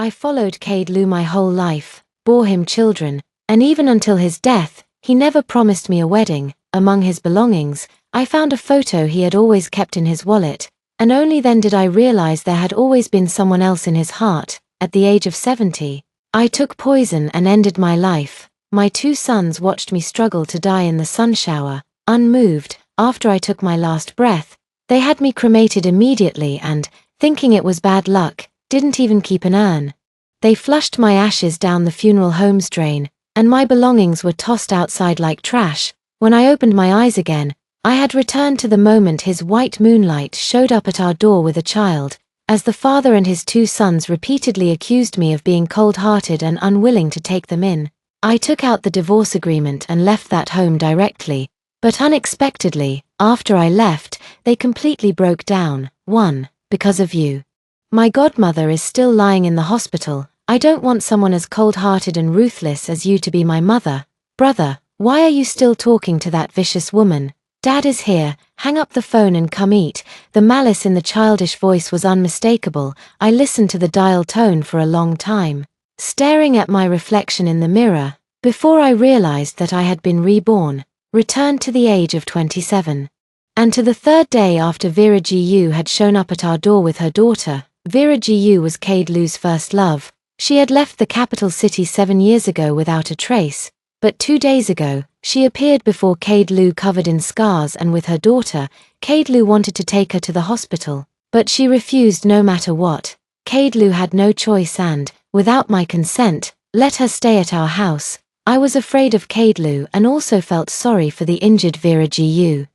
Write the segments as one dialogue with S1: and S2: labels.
S1: I followed Cade Lu my whole life, bore him children, and even until his death, he never promised me a wedding. Among his belongings, I found a photo he had always kept in his wallet, and only then did I realize there had always been someone else in his heart. At the age of 70, I took poison and ended my life. My 2 sons watched me struggle to die in the sun shower, unmoved. After I took my last breath, they had me cremated immediately and, thinking it was bad luck, didn't even keep an urn. They flushed my ashes down the funeral home's drain, and my belongings were tossed outside like trash. When I opened my eyes again, I had returned to the moment his white moonlight showed up at our door with a child, as the father and his 2 sons repeatedly accused me of being cold-hearted and unwilling to take them in. I took out the divorce agreement and left that home directly, but unexpectedly, after I left, they completely broke down. 1. Because of you. My godmother is still lying in the hospital. I don't want someone as cold-hearted and ruthless as you to be my mother. Brother, why are you still talking to that vicious woman? Dad is here, hang up the phone and come eat. The malice in the childish voice was unmistakable. I listened to the dial tone for a long time, staring at my reflection in the mirror, before I realized that I had been reborn, returned to the age of 27. And to the 3rd day after Vera Gu had shown up at our door with her daughter. Vera Gu was Cade Lu's first love. She had left the capital city 7 years ago without a trace, but 2 days ago, she appeared before Cade Lu covered in scars and with her daughter. Cade Lu wanted to take her to the hospital, but she refused no matter what. Cade Lu had no choice and, without my consent, let her stay at our house. I was afraid of Cade Lu and also felt sorry for the injured Vera Gu.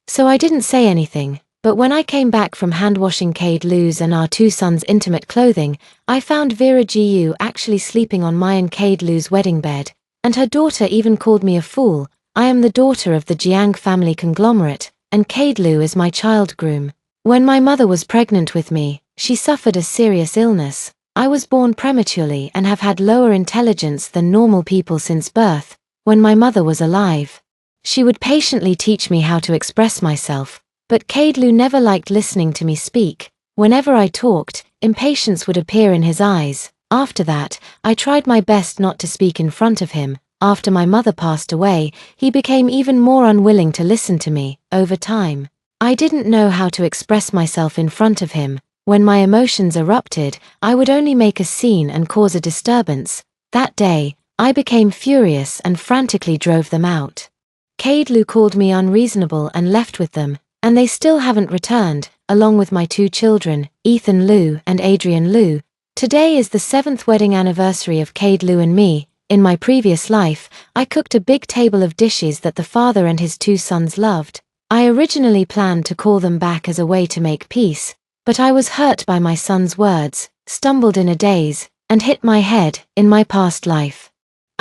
S1: So I didn't say anything. But when I came back from hand-washing Cade Lu's and our 2 sons' intimate clothing, I found Vera Gu actually sleeping on my and Cade Lu's wedding bed, and her daughter even called me a fool. I am the daughter of the Jiang family conglomerate, and Cade Lu is my child groom. When my mother was pregnant with me, she suffered a serious illness. I was born prematurely and have had lower intelligence than normal people since birth. When my mother was alive, she would patiently teach me how to express myself. But Cade Lu never liked listening to me speak. Whenever I talked, impatience would appear in his eyes. After that, I tried my best not to speak in front of him. After my mother passed away, he became even more unwilling to listen to me. Over time, I didn't know how to express myself in front of him. When my emotions erupted, I would only make a scene and cause a disturbance. That day, I became furious and frantically drove them out. Cade Lu called me unreasonable and left with them. And they still haven't returned, along with my 2 children, Ethan Lu and Adrian Lu. Today is the 7th wedding anniversary of Cade Lu and me. In my previous life, I cooked a big table of dishes that the father and his 2 sons loved. I originally planned to call them back as a way to make peace, but I was hurt by my son's words, stumbled in a daze, and hit my head. In my past life,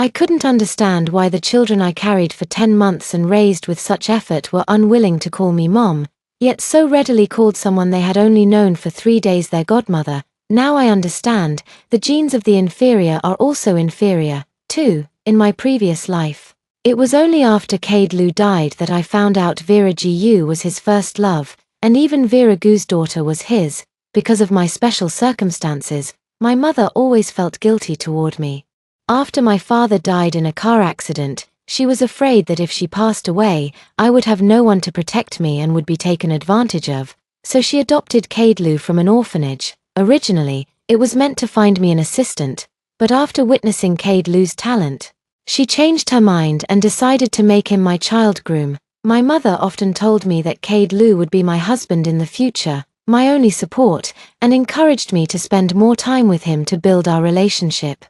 S1: I couldn't understand why the children I carried for 10 months and raised with such effort were unwilling to call me mom, yet so readily called someone they had only known for 3 days their godmother. Now I understand, the genes of the inferior are also inferior, too. In my previous life, it was only after Cade Lu died that I found out Vera Gu was his first love, and even Vera Gu's daughter was his. Because of my special circumstances, my mother always felt guilty toward me. After my father died in a car accident, she was afraid that if she passed away, I would have no one to protect me and would be taken advantage of, so she adopted Cade Lu from an orphanage. Originally, it was meant to find me an assistant, but after witnessing Cade Lu's talent, she changed her mind and decided to make him my child groom. My mother often told me that Cade Lu would be my husband in the future, my only support, and encouraged me to spend more time with him to build our relationship.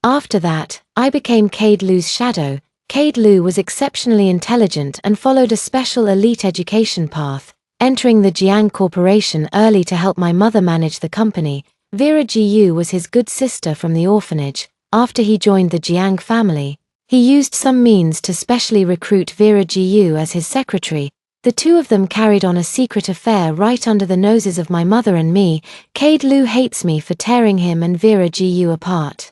S1: After that, I became Cade Lu's shadow. Cade Lu was exceptionally intelligent and followed a special elite education path, entering the Jiang Corporation early to help my mother manage the company. Vera Gu was his good sister from the orphanage. After he joined the Jiang family, he used some means to specially recruit Vera Gu as his secretary. The 2 of them carried on a secret affair right under the noses of my mother and me. Cade Lu hates me for tearing him and Vera Gu apart.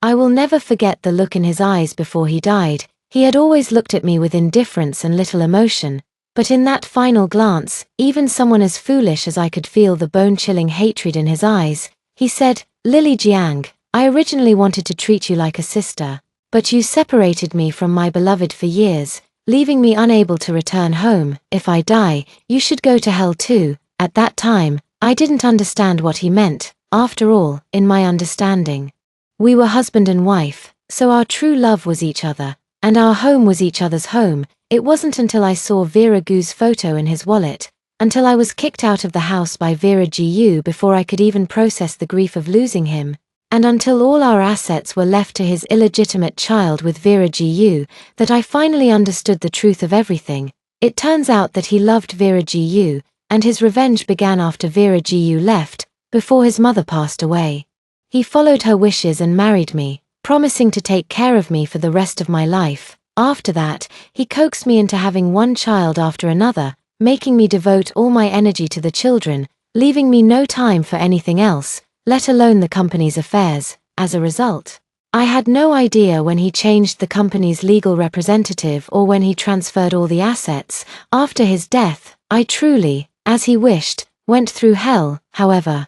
S1: I will never forget the look in his eyes before he died. He had always looked at me with indifference and little emotion, but in that final glance, even someone as foolish as I could feel the bone-chilling hatred in his eyes. He said, "Lily Jiang, I originally wanted to treat you like a sister, but you separated me from my beloved for years, leaving me unable to return home. If I die, you should go to hell too." At that time, I didn't understand what he meant. After all, in my understanding, we were husband and wife, so our true love was each other, and our home was each other's home. It wasn't until I saw Vera Gu's photo in his wallet, until I was kicked out of the house by Vera Gu before I could even process the grief of losing him, and until all our assets were left to his illegitimate child with Vera Gu, that I finally understood the truth of everything. It turns out that he loved Vera Gu, and his revenge began after Vera Gu left, before his mother passed away. He followed her wishes and married me, promising to take care of me for the rest of my life. After that, he coaxed me into having one child after another, making me devote all my energy to the children, leaving me no time for anything else, let alone the company's affairs. As a result, I had no idea when he changed the company's legal representative or when he transferred all the assets. After his death, I truly, as he wished, went through hell. However,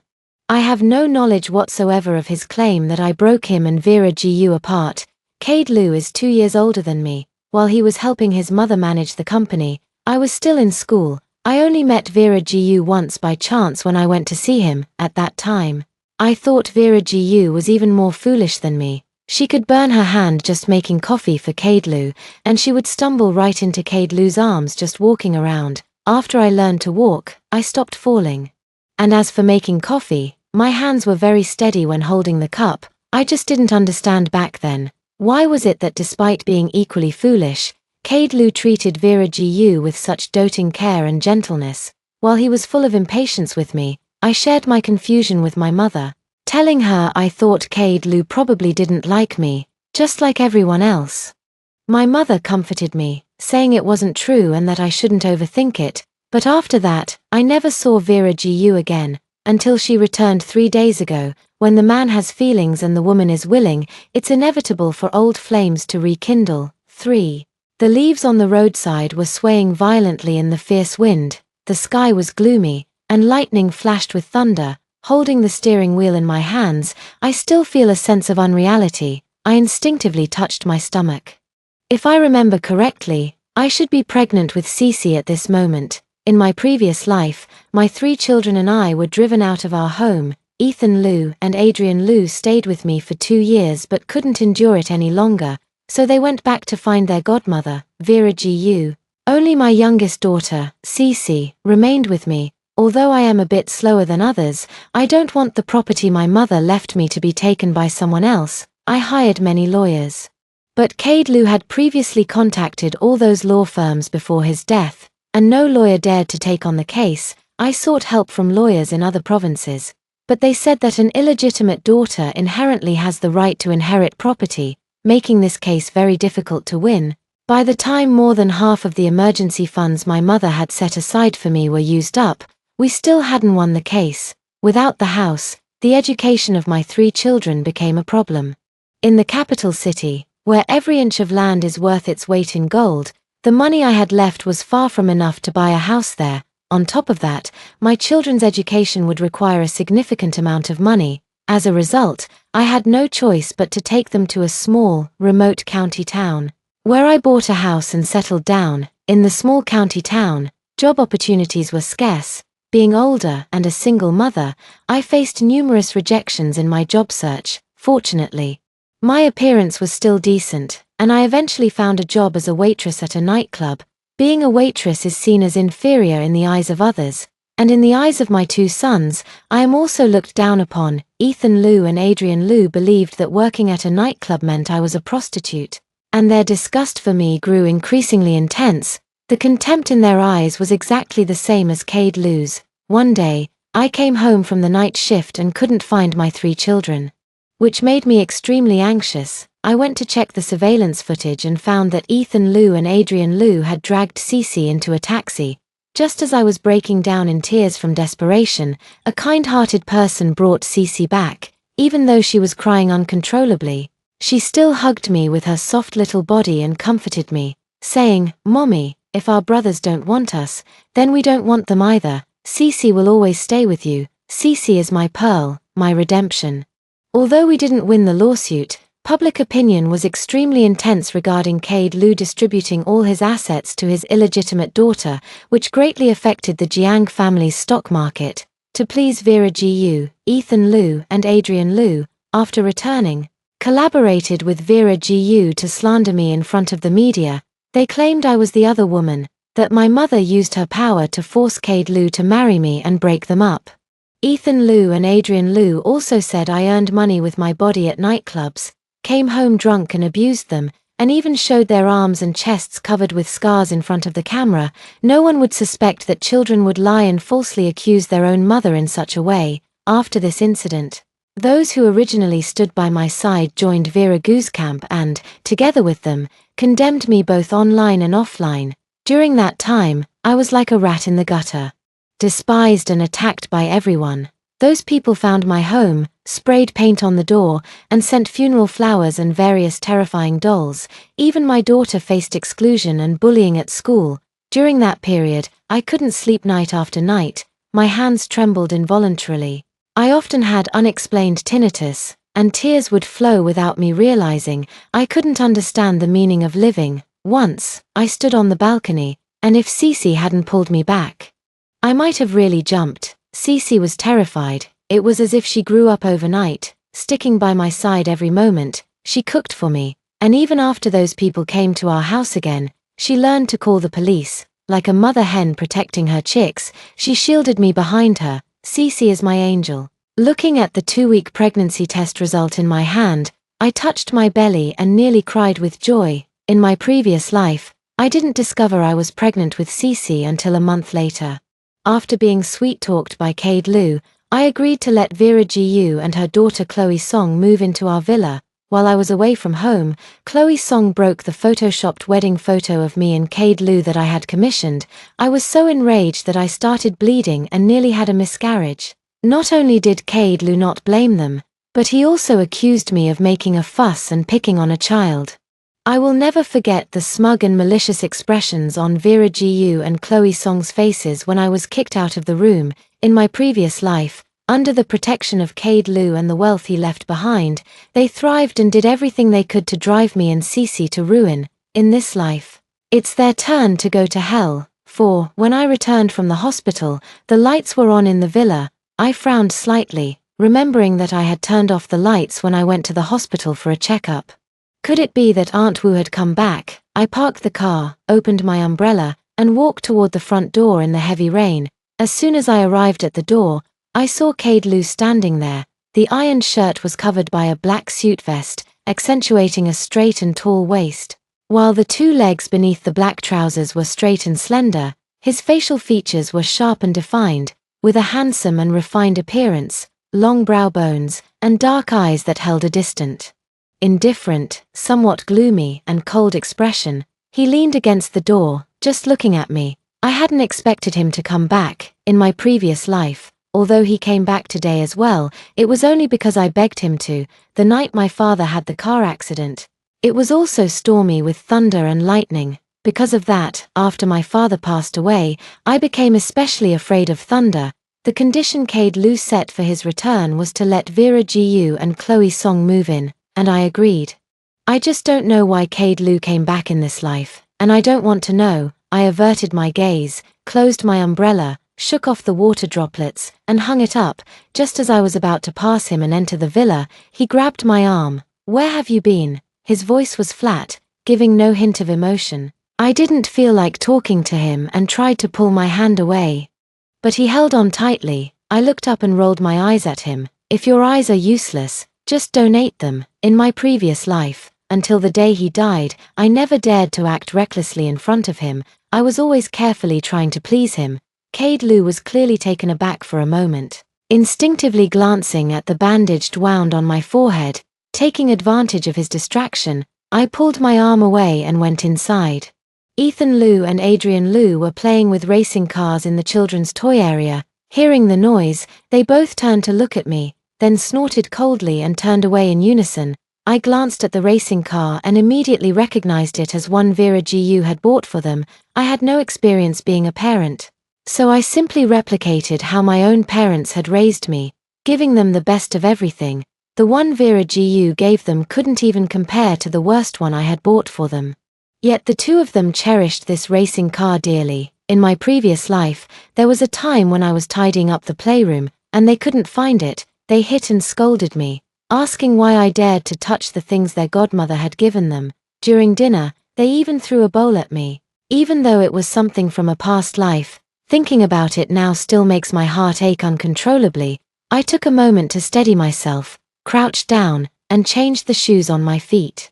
S1: I have no knowledge whatsoever of his claim that I broke him and Vera Gu apart. Cade Lu is 2 years older than me. While he was helping his mother manage the company, I was still in school. I only met Vera Gu once by chance when I went to see him. At that time, I thought Vera Gu was even more foolish than me. She could burn her hand just making coffee for Cade Lu, and she would stumble right into Cade Lu's arms just walking around. After I learned to walk, I stopped falling. And as for making coffee, my hands were very steady when holding the cup. I just didn't understand back then. Why was it that despite being equally foolish, Cade Lu treated Vera Gu with such doting care and gentleness? While he was full of impatience with me, I shared my confusion with my mother, telling her I thought Cade Lu probably didn't like me, just like everyone else. My mother comforted me, saying it wasn't true and that I shouldn't overthink it, but after that, I never saw Vera Gu again, until she returned 3 days ago. When the man has feelings and the woman is willing, it's inevitable for old flames to rekindle. 3. The leaves on the roadside were swaying violently in the fierce wind, the sky was gloomy, and lightning flashed with thunder. Holding the steering wheel in my hands, I still feel a sense of unreality. I instinctively touched my stomach. If I remember correctly, I should be pregnant with Cece at this moment. In my previous life, my 3 children and I were driven out of our home. Ethan Lu and Adrian Lu stayed with me for 2 years but couldn't endure it any longer, so they went back to find their godmother, Vera Gu. Only my youngest daughter, Cece, remained with me. Although I am a bit slower than others, I don't want the property my mother left me to be taken by someone else. I hired many lawyers. But Cade Lu had previously contacted all those law firms before his death, and no lawyer dared to take on the case. I sought help from lawyers in other provinces, but they said that an illegitimate daughter inherently has the right to inherit property, making this case very difficult to win. By the time more than half of the emergency funds my mother had set aside for me were used up, we still hadn't won the case. Without the house, the education of my 3 children became a problem. In the capital city, where every inch of land is worth its weight in gold, the money I had left was far from enough to buy a house there. On top of that, my children's education would require a significant amount of money. As a result, I had no choice but to take them to a small, remote county town, where I bought a house and settled down. In the small county town, job opportunities were scarce. Being older and a single mother, I faced numerous rejections in my job search. Fortunately, my appearance was still decent, and I eventually found a job as a waitress at a nightclub. Being a waitress is seen as inferior in the eyes of others, and in the eyes of my 2 sons, I am also looked down upon. Ethan Lu and Adrian Lu believed that working at a nightclub meant I was a prostitute, and their disgust for me grew increasingly intense. The contempt in their eyes was exactly the same as Cade Lu's. One day, I came home from the night shift and couldn't find my 3 children, which made me extremely anxious. I went to check the surveillance footage and found that Ethan Lu and Adrian Lu had dragged Cece into a taxi. Just as I was breaking down in tears from desperation, a kind-hearted person brought Cece back. Even though she was crying uncontrollably, she still hugged me with her soft little body and comforted me, saying, "Mommy, if our brothers don't want us, then we don't want them either. Cece will always stay with you. Cece is my pearl, my redemption." Although we didn't win the lawsuit, public opinion was extremely intense regarding Cade Lu distributing all his assets to his illegitimate daughter, which greatly affected the Jiang family's stock market. To please Vera Gu, Ethan Lu and Adrian Lu, after returning, collaborated with Vera Gu to slander me in front of the media. They claimed I was the other woman, that my mother used her power to force Cade Lu to marry me and break them up. Ethan Lu and Adrian Lu also said I earned money with my body at nightclubs, came home drunk and abused them, and even showed their arms and chests covered with scars in front of the camera. No one would suspect that children would lie and falsely accuse their own mother in such a way. After this incident, those who originally stood by my side joined Vera Gu's camp and, together with them, condemned me both online and offline. During that time, I was like a rat in the gutter, despised and attacked by everyone. Those people found my home, sprayed paint on the door, and sent funeral flowers and various terrifying dolls. Even my daughter faced exclusion and bullying at school. During that period, I couldn't sleep night after night. My hands trembled involuntarily. I often had unexplained tinnitus, and tears would flow without me realizing. I couldn't understand the meaning of living. Once, I stood on the balcony, and if Cece hadn't pulled me back, I might have really jumped. Cece was terrified. It was as if she grew up overnight, sticking by my side every moment. She cooked for me, and even after those people came to our house again, she learned to call the police. Like a mother hen protecting her chicks, she shielded me behind her. Cece is my angel. Looking at the 2-week pregnancy test result in my hand, I touched my belly and nearly cried with joy. In my previous life, I didn't discover I was pregnant with Cece until a month later. After being sweet-talked by Cade Lu, I agreed to let Vera Gu and her daughter Chloe Song move into our villa. While I was away from home, Chloe Song broke the photoshopped wedding photo of me and Cade Lu that I had commissioned. I was so enraged that I started bleeding and nearly had a miscarriage. Not only did Cade Lu not blame them, but he also accused me of making a fuss and picking on a child. I will never forget the smug and malicious expressions on Vera Gu and Chloe Song's faces when I was kicked out of the room. In my previous life, under the protection of Cade Lu and the wealth he left behind, they thrived and did everything they could to drive me and Cece to ruin. In this life, it's their turn to go to hell. For, when I returned from the hospital, the lights were on in the villa. I frowned slightly, remembering that I had turned off the lights when I went to the hospital for a checkup. Could it be that Aunt Wu had come back? I parked the car, opened my umbrella, and walked toward the front door in the heavy rain. As soon as I arrived at the door, I saw Cade Lu standing there. The ironed shirt was covered by a black suit vest, accentuating a straight and tall waist, while the 2 legs beneath the black trousers were straight and slender. His facial features were sharp and defined, with a handsome and refined appearance, long brow bones, and dark eyes that held a distant, indifferent, somewhat gloomy and cold expression. He leaned against the door, just looking at me. I hadn't expected him to come back. In my previous life, although he came back today as well, it was only because I begged him to. The night my father had the car accident, it was also stormy with thunder and lightning. Because of that, after my father passed away, I became especially afraid of thunder. The condition Cade Lu set for his return was to let Vera Gu and Chloe Song move in, and I agreed. I just don't know why Cade Lu came back in this life, and I don't want to know. I averted my gaze, closed my umbrella, shook off the water droplets, and hung it up. Just as I was about to pass him and enter the villa, he grabbed my arm. "Where have you been?" His voice was flat, giving no hint of emotion. I didn't feel like talking to him and tried to pull my hand away, but he held on tightly. I looked up and rolled my eyes at him. "If your eyes are useless, just donate them." In my previous life, until the day he died, I never dared to act recklessly in front of him. I was always carefully trying to please him. Cade Lu was clearly taken aback for a moment. Instinctively glancing at the bandaged wound on my forehead, taking advantage of his distraction, I pulled my arm away and went inside. Ethan Lu and Adrian Lu were playing with racing cars in the children's toy area. Hearing the noise, they both turned to look at me, then snorted coldly and turned away in unison. I glanced at the racing car and immediately recognized it as one Vera Gu had bought for them. I had no experience being a parent, so I simply replicated how my own parents had raised me, giving them the best of everything. The one Vera Gu gave them couldn't even compare to the worst one I had bought for them. Yet the two of them cherished this racing car dearly. In my previous life, there was a time when I was tidying up the playroom, and they couldn't find it. They hit and scolded me, asking why I dared to touch the things their godmother had given them. During dinner, they even threw a bowl at me. Even though it was something from a past life, thinking about it now still makes my heart ache uncontrollably. I took a moment to steady myself, crouched down, and changed the shoes on my feet.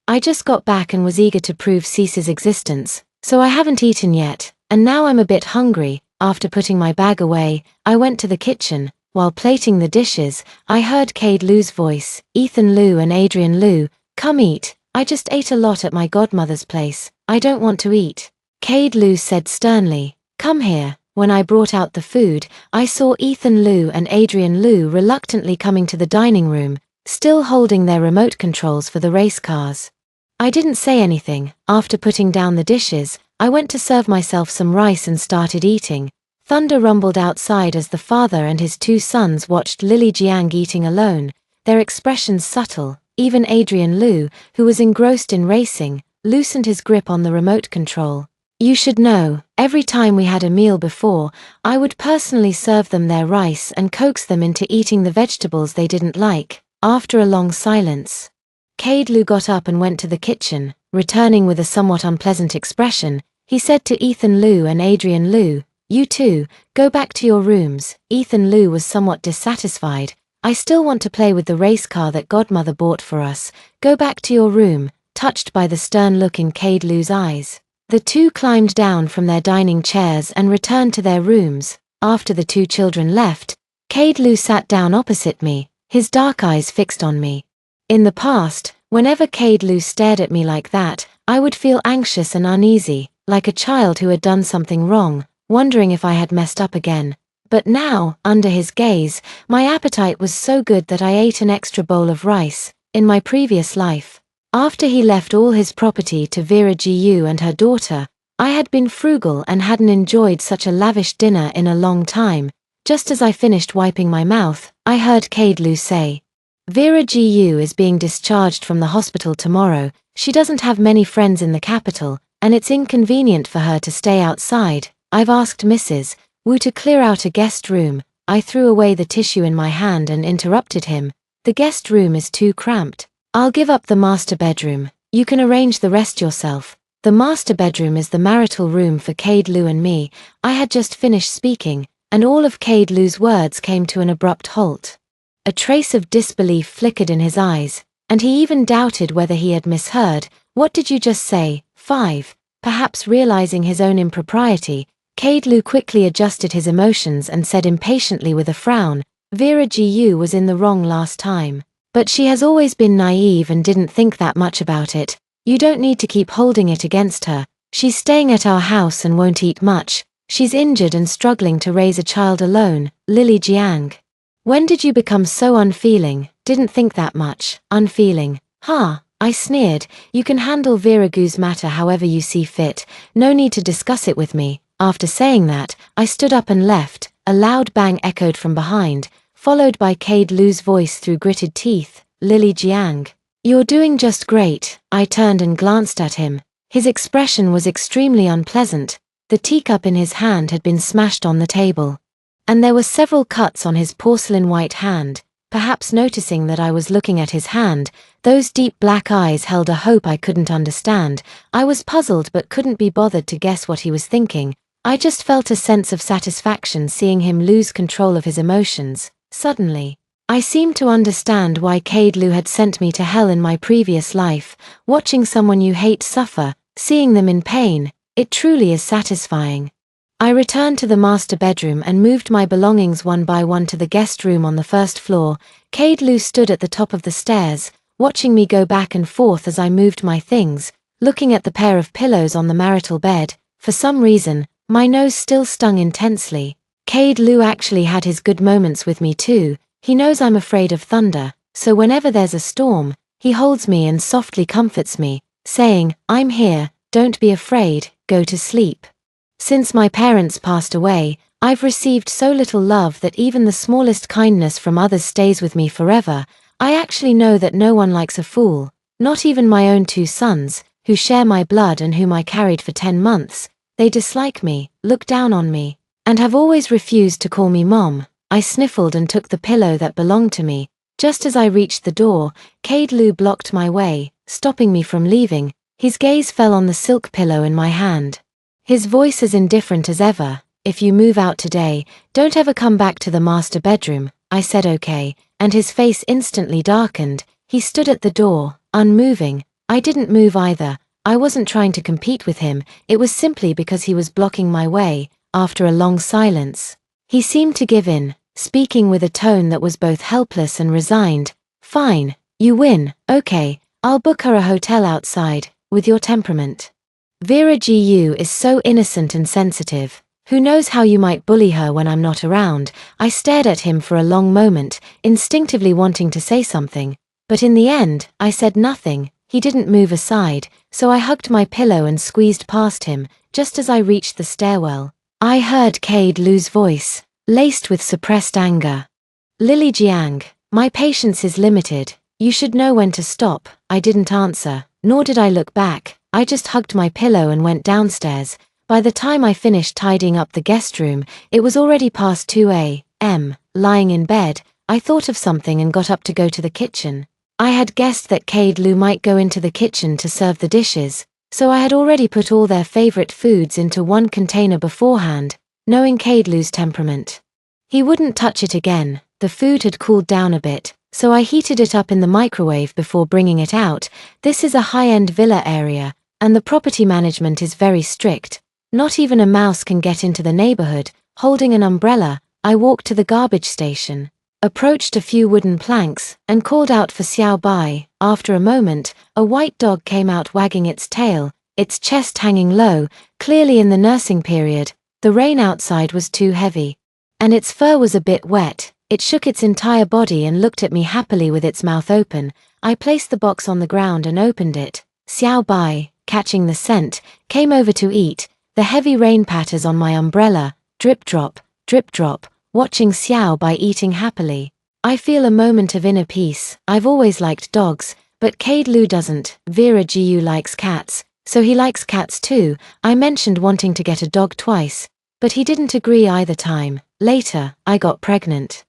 S1: I just got back and was eager to prove Cease's existence, so I haven't eaten yet, and now I'm a bit hungry. After putting my bag away, I went to the kitchen. While plating the dishes, I heard Cade Lu's voice, Ethan Lu and Adrian Lu, "Come eat, I just ate a lot at my godmother's place, I don't want to eat." Cade Lu said sternly, "Come here." When I brought out the food, I saw Ethan Lu and Adrian Lu reluctantly coming to the dining room, still holding their remote controls for the race cars. I didn't say anything. After putting down the dishes, I went to serve myself some rice and started eating. Thunder rumbled outside as the father and his two sons watched Lily Jiang eating alone, their expressions subtle. Even Adrian Lu, who was engrossed in racing, loosened his grip on the remote control. You should know, every time we had a meal before, I would personally serve them their rice and coax them into eating the vegetables they didn't like. After a long silence, Cade Lu got up and went to the kitchen. Returning with a somewhat unpleasant expression, he said to Ethan Lu and Adrian Lu, "You two, go back to your rooms." Ethan Lu was somewhat dissatisfied. "I still want to play with the race car that godmother bought for us. Go back to your room," touched by the stern look in Cade Lu's eyes. The two climbed down from their dining chairs and returned to their rooms. After the two children left, Cade Lu sat down opposite me, his dark eyes fixed on me. In the past, whenever Cade Lu stared at me like that, I would feel anxious and uneasy, like a child who had done something wrong, wondering if I had messed up again. But now, under his gaze, my appetite was so good that I ate an extra bowl of rice. In my previous life, after he left all his property to Vera Gu and her daughter, I had been frugal and hadn't enjoyed such a lavish dinner in a long time. Just as I finished wiping my mouth, I heard Cade Lu say, "Vera Gu is being discharged from the hospital tomorrow. She doesn't have many friends in the capital, and it's inconvenient for her to stay outside. I've asked Mrs. Wu to clear out a guest room." I threw away the tissue in my hand and interrupted him. "The guest room is too cramped. I'll give up the master bedroom. You can arrange the rest yourself." The master bedroom is the marital room for Cade Lu and me. I had just finished speaking, and all of Cade Lu's words came to an abrupt halt. A trace of disbelief flickered in his eyes, and he even doubted whether he had misheard. "What did you just say?" 5. Perhaps realizing his own impropriety, Cade Lu quickly adjusted his emotions and said impatiently with a frown, "Vera Gu was in the wrong last time. But she has always been naive and didn't think that much about it. You don't need to keep holding it against her. She's staying at our house and won't eat much. She's injured and struggling to raise a child alone." Lily Jiang. "When did you become so unfeeling? Didn't think that much." Unfeeling. "Huh," I sneered. "You can handle Vera Gu's matter however you see fit. No need to discuss it with me." After saying that, I stood up and left. A loud bang echoed from behind, followed by Cade Lu's voice through gritted teeth, "Lily Jiang, you're doing just great." I turned and glanced at him. His expression was extremely unpleasant. The teacup in his hand had been smashed on the table, and there were several cuts on his porcelain white hand. Perhaps noticing that I was looking at his hand, those deep black eyes held a hope I couldn't understand. I was puzzled but couldn't be bothered to guess what he was thinking. I just felt a sense of satisfaction seeing him lose control of his emotions. Suddenly, I seemed to understand why Cade Lu had sent me to hell in my previous life. Watching someone you hate suffer, seeing them in pain, it truly is satisfying. I returned to the master bedroom and moved my belongings one by one to the guest room on the first floor. Cade Lu stood at the top of the stairs, watching me go back and forth as I moved my things, looking at the pair of pillows on the marital bed. For some reason, my nose still stung intensely. Cade Lu actually had his good moments with me too. He knows I'm afraid of thunder, so whenever there's a storm, he holds me and softly comforts me, saying, "I'm here, don't be afraid, go to sleep." Since my parents passed away, I've received so little love that even the smallest kindness from others stays with me forever. I actually know that no one likes a fool, not even my own 2 sons, who share my blood and whom I carried for 10 months. They dislike me, look down on me, and have always refused to call me Mom. I sniffled and took the pillow that belonged to me. Just as I reached the door, Cade Lou blocked my way, stopping me from leaving. His gaze fell on the silk pillow in my hand. His voice as indifferent as ever. "If you move out today, don't ever come back to the master bedroom." I said okay, and his face instantly darkened. He stood at the door, unmoving. I didn't move either. I wasn't trying to compete with him, it was simply because he was blocking my way. After a long silence, he seemed to give in, speaking with a tone that was both helpless and resigned. "Fine, you win, okay, I'll book her a hotel outside, with your temperament. Vera Gu is so innocent and sensitive. Who knows how you might bully her when I'm not around." I stared at him for a long moment, instinctively wanting to say something. But in the end, I said nothing. He didn't move aside, so I hugged my pillow and squeezed past him. Just as I reached the stairwell, I heard Cade Lou's voice, laced with suppressed anger. "Lily Jiang, my patience is limited. You should know when to stop." I didn't answer, nor did I look back. I just hugged my pillow and went downstairs. By the time I finished tidying up the guest room, it was already past 2 a.m. Lying in bed, I thought of something and got up to go to the kitchen. I had guessed that Cade Lou might go into the kitchen to serve the dishes, so I had already put all their favorite foods into one container beforehand, knowing Cade Lou's temperament. He wouldn't touch it again. The food had cooled down a bit, so I heated it up in the microwave before bringing it out. This is a high-end villa area, and the property management is very strict. Not even a mouse can get into the neighborhood. Holding an umbrella, I walked to the garbage station, approached a few wooden planks, and called out for Xiao Bai. After a moment, a white dog came out wagging its tail, its chest hanging low, clearly in the nursing period. The rain outside was too heavy, and its fur was a bit wet. It shook its entire body and looked at me happily with its mouth open. I placed the box on the ground and opened it. Xiao Bai, catching the scent, came over to eat. The heavy rain patters on my umbrella, drip drop, watching Xiao Bai eating happily. I feel a moment of inner peace. I've always liked dogs, but Cade Lou doesn't. Vera Gu likes cats, so he likes cats too. I mentioned wanting to get a dog twice, but he didn't agree either time. Later, I got pregnant,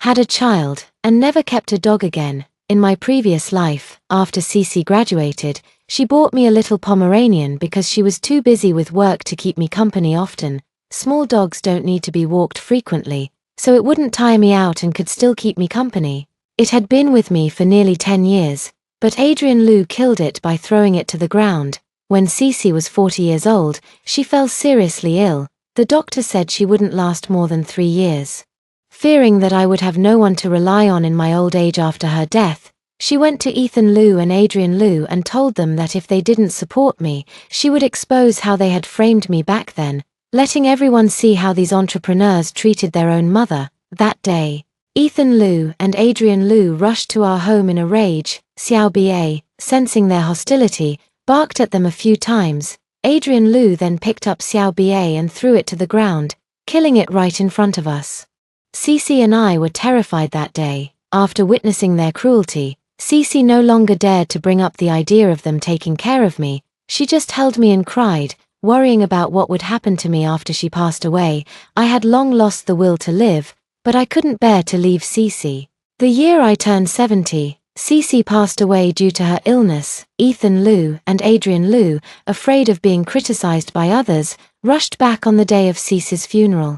S1: had a child, and never kept a dog again. In my previous life, after Cece graduated, she bought me a little Pomeranian because she was too busy with work to keep me company often. Small dogs don't need to be walked frequently, so it wouldn't tire me out and could still keep me company. It had been with me for nearly 10 years, but Adrian Lou killed it by throwing it to the ground. When Cece was 40 years old, she fell seriously ill. The doctor said she wouldn't last more than 3 years. Fearing that I would have no one to rely on in my old age after her death, she went to Ethan Lou and Adrian Lou and told them that if they didn't support me, she would expose how they had framed me back then, letting everyone see how these entrepreneurs treated their own mother. That day, Ethan Lou and Adrian Lou rushed to our home in a rage. Xiao Ba, sensing their hostility, barked at them a few times. Adrian Lou then picked up Xiao Ba and threw it to the ground, killing it right in front of us. Cece and I were terrified that day. After witnessing their cruelty, Cece no longer dared to bring up the idea of them taking care of me. She just held me and cried, worrying about what would happen to me after she passed away. I had long lost the will to live, but I couldn't bear to leave Cece. The year I turned 70, Cece passed away due to her illness. Ethan Lou and Adrian Lou, afraid of being criticized by others, rushed back on the day of Cece's funeral.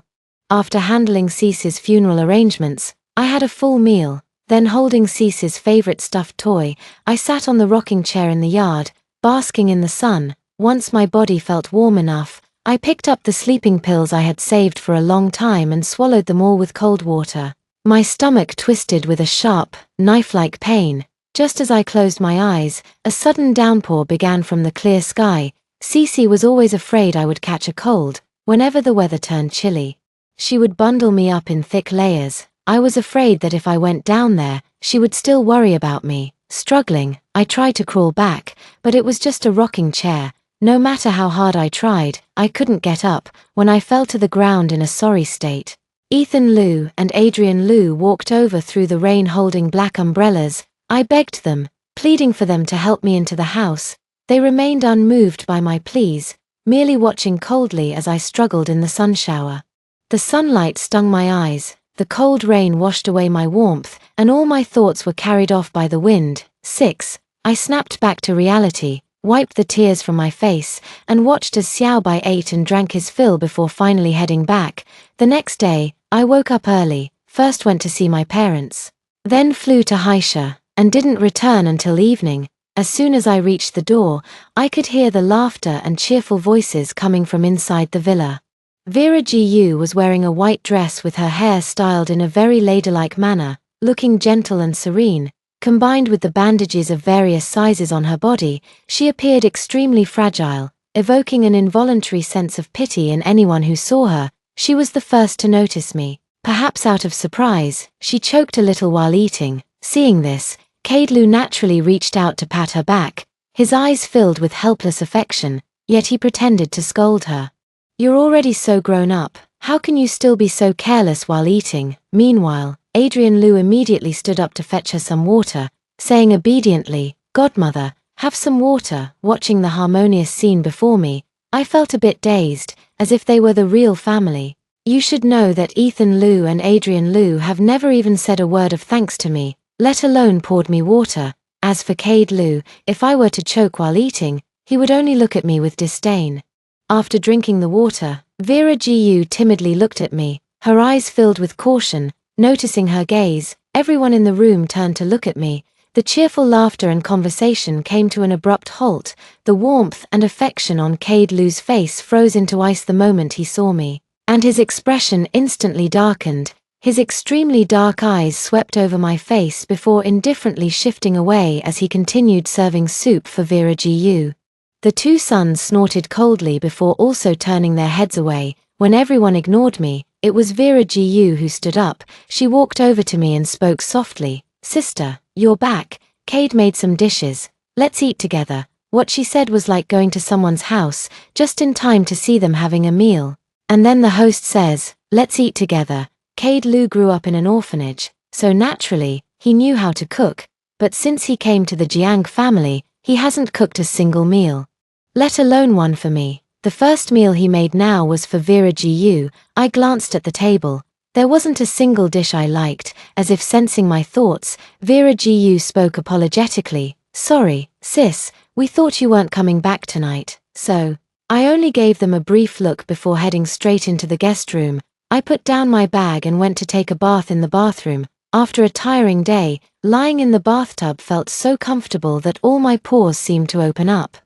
S1: After handling Cece's funeral arrangements, I had a full meal. Then, holding Cece's favorite stuffed toy, I sat on the rocking chair in the yard, basking in the sun. Once my body felt warm enough, I picked up the sleeping pills I had saved for a long time and swallowed them all with cold water. My stomach twisted with a sharp, knife-like pain. Just as I closed my eyes, a sudden downpour began from the clear sky. Cece was always afraid I would catch a cold whenever the weather turned chilly. She would bundle me up in thick layers. I was afraid that if I went down there, she would still worry about me. Struggling, I tried to crawl back, but it was just a rocking chair. No matter how hard I tried, I couldn't get up. When I fell to the ground in a sorry state, Ethan Liu and Adrian Liu walked over through the rain holding black umbrellas. I begged them, pleading for them to help me into the house. They remained unmoved by my pleas, merely watching coldly as I struggled in the sun shower. The sunlight stung my eyes, the cold rain washed away my warmth, and all my thoughts were carried off by the wind. 6. I snapped back to reality, wiped the tears from my face, and watched as Xiaobai ate and drank his fill before finally heading back. The next day, I woke up early, first went to see my parents, then flew to Haisha, and didn't return until evening. As soon as I reached the door, I could hear the laughter and cheerful voices coming from inside the villa. Vera Gu was wearing a white dress with her hair styled in a very ladylike manner, looking gentle and serene. Combined with the bandages of various sizes on her body, she appeared extremely fragile, evoking an involuntary sense of pity in anyone who saw her. She was the first to notice me. Perhaps out of surprise, she choked a little while eating. Seeing this, Caidlu naturally reached out to pat her back, his eyes filled with helpless affection, yet he pretended to scold her. "You're already so grown up, how can you still be so careless while eating?" Meanwhile, Adrian Liu immediately stood up to fetch her some water, saying obediently, "Godmother, have some water." Watching the harmonious scene before me, I felt a bit dazed, as if they were the real family. You should know that Ethan Liu and Adrian Liu have never even said a word of thanks to me, let alone poured me water. As for Caidlu, if I were to choke while eating, he would only look at me with disdain. After drinking the water, Vera Gu timidly looked at me, her eyes filled with caution. Noticing her gaze, everyone in the room turned to look at me. The cheerful laughter and conversation came to an abrupt halt. The warmth and affection on Caidlu's face froze into ice the moment he saw me, and his expression instantly darkened. His extremely dark eyes swept over my face before indifferently shifting away as he continued serving soup for Vera Gu. The two sons snorted coldly before also turning their heads away. When everyone ignored me, it was Vera Gu who stood up. She walked over to me and spoke softly. "Sister, you're back. Cade made some dishes. Let's eat together." What she said was like going to someone's house, just in time to see them having a meal. And then the host says, "Let's eat together." Cade Lu grew up in an orphanage, so naturally, he knew how to cook, but since he came to the Jiang family, he hasn't cooked a single meal, let alone one for me. The first meal he made now was for Vera Gu. I glanced at the table. There wasn't a single dish I liked. As if sensing my thoughts, Vera Gu spoke apologetically. "Sorry, sis, we thought you weren't coming back tonight, so..." I only gave them a brief look before heading straight into the guest room. I put down my bag and went to take a bath in the bathroom. After a tiring day, lying in the bathtub felt so comfortable that all my pores seemed to open up.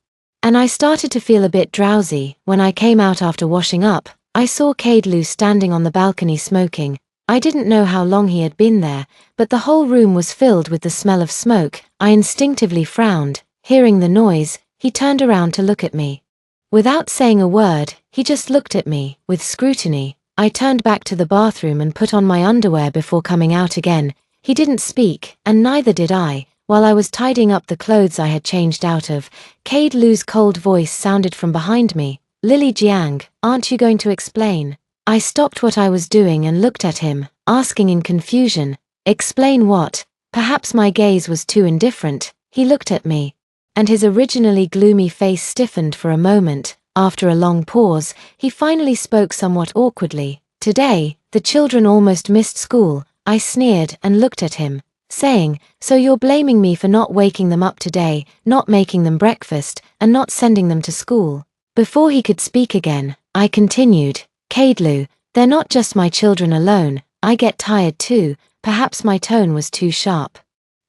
S1: And I started to feel a bit drowsy. When I came out after washing up, I saw Caidlu standing on the balcony smoking. I didn't know how long he had been there, but the whole room was filled with the smell of smoke. I instinctively frowned. Hearing the noise, he turned around to look at me. Without saying a word, he just looked at me, with scrutiny. I turned back to the bathroom and put on my underwear before coming out again. He didn't speak, and neither did I. While I was tidying up the clothes I had changed out of, Caidlu's cold voice sounded from behind me. "Lily Jiang, aren't you going to explain?" I stopped what I was doing and looked at him, asking in confusion, "Explain what?" Perhaps my gaze was too indifferent. He looked at me, and his originally gloomy face stiffened for a moment. After a long pause, he finally spoke somewhat awkwardly. "Today, the children almost missed school." I sneered and looked at him, saying, "So you're blaming me for not waking them up today, not making them breakfast, and not sending them to school?" Before he could speak again, I continued, "Caidlu, they're not just my children alone, I get tired too." Perhaps my tone was too sharp.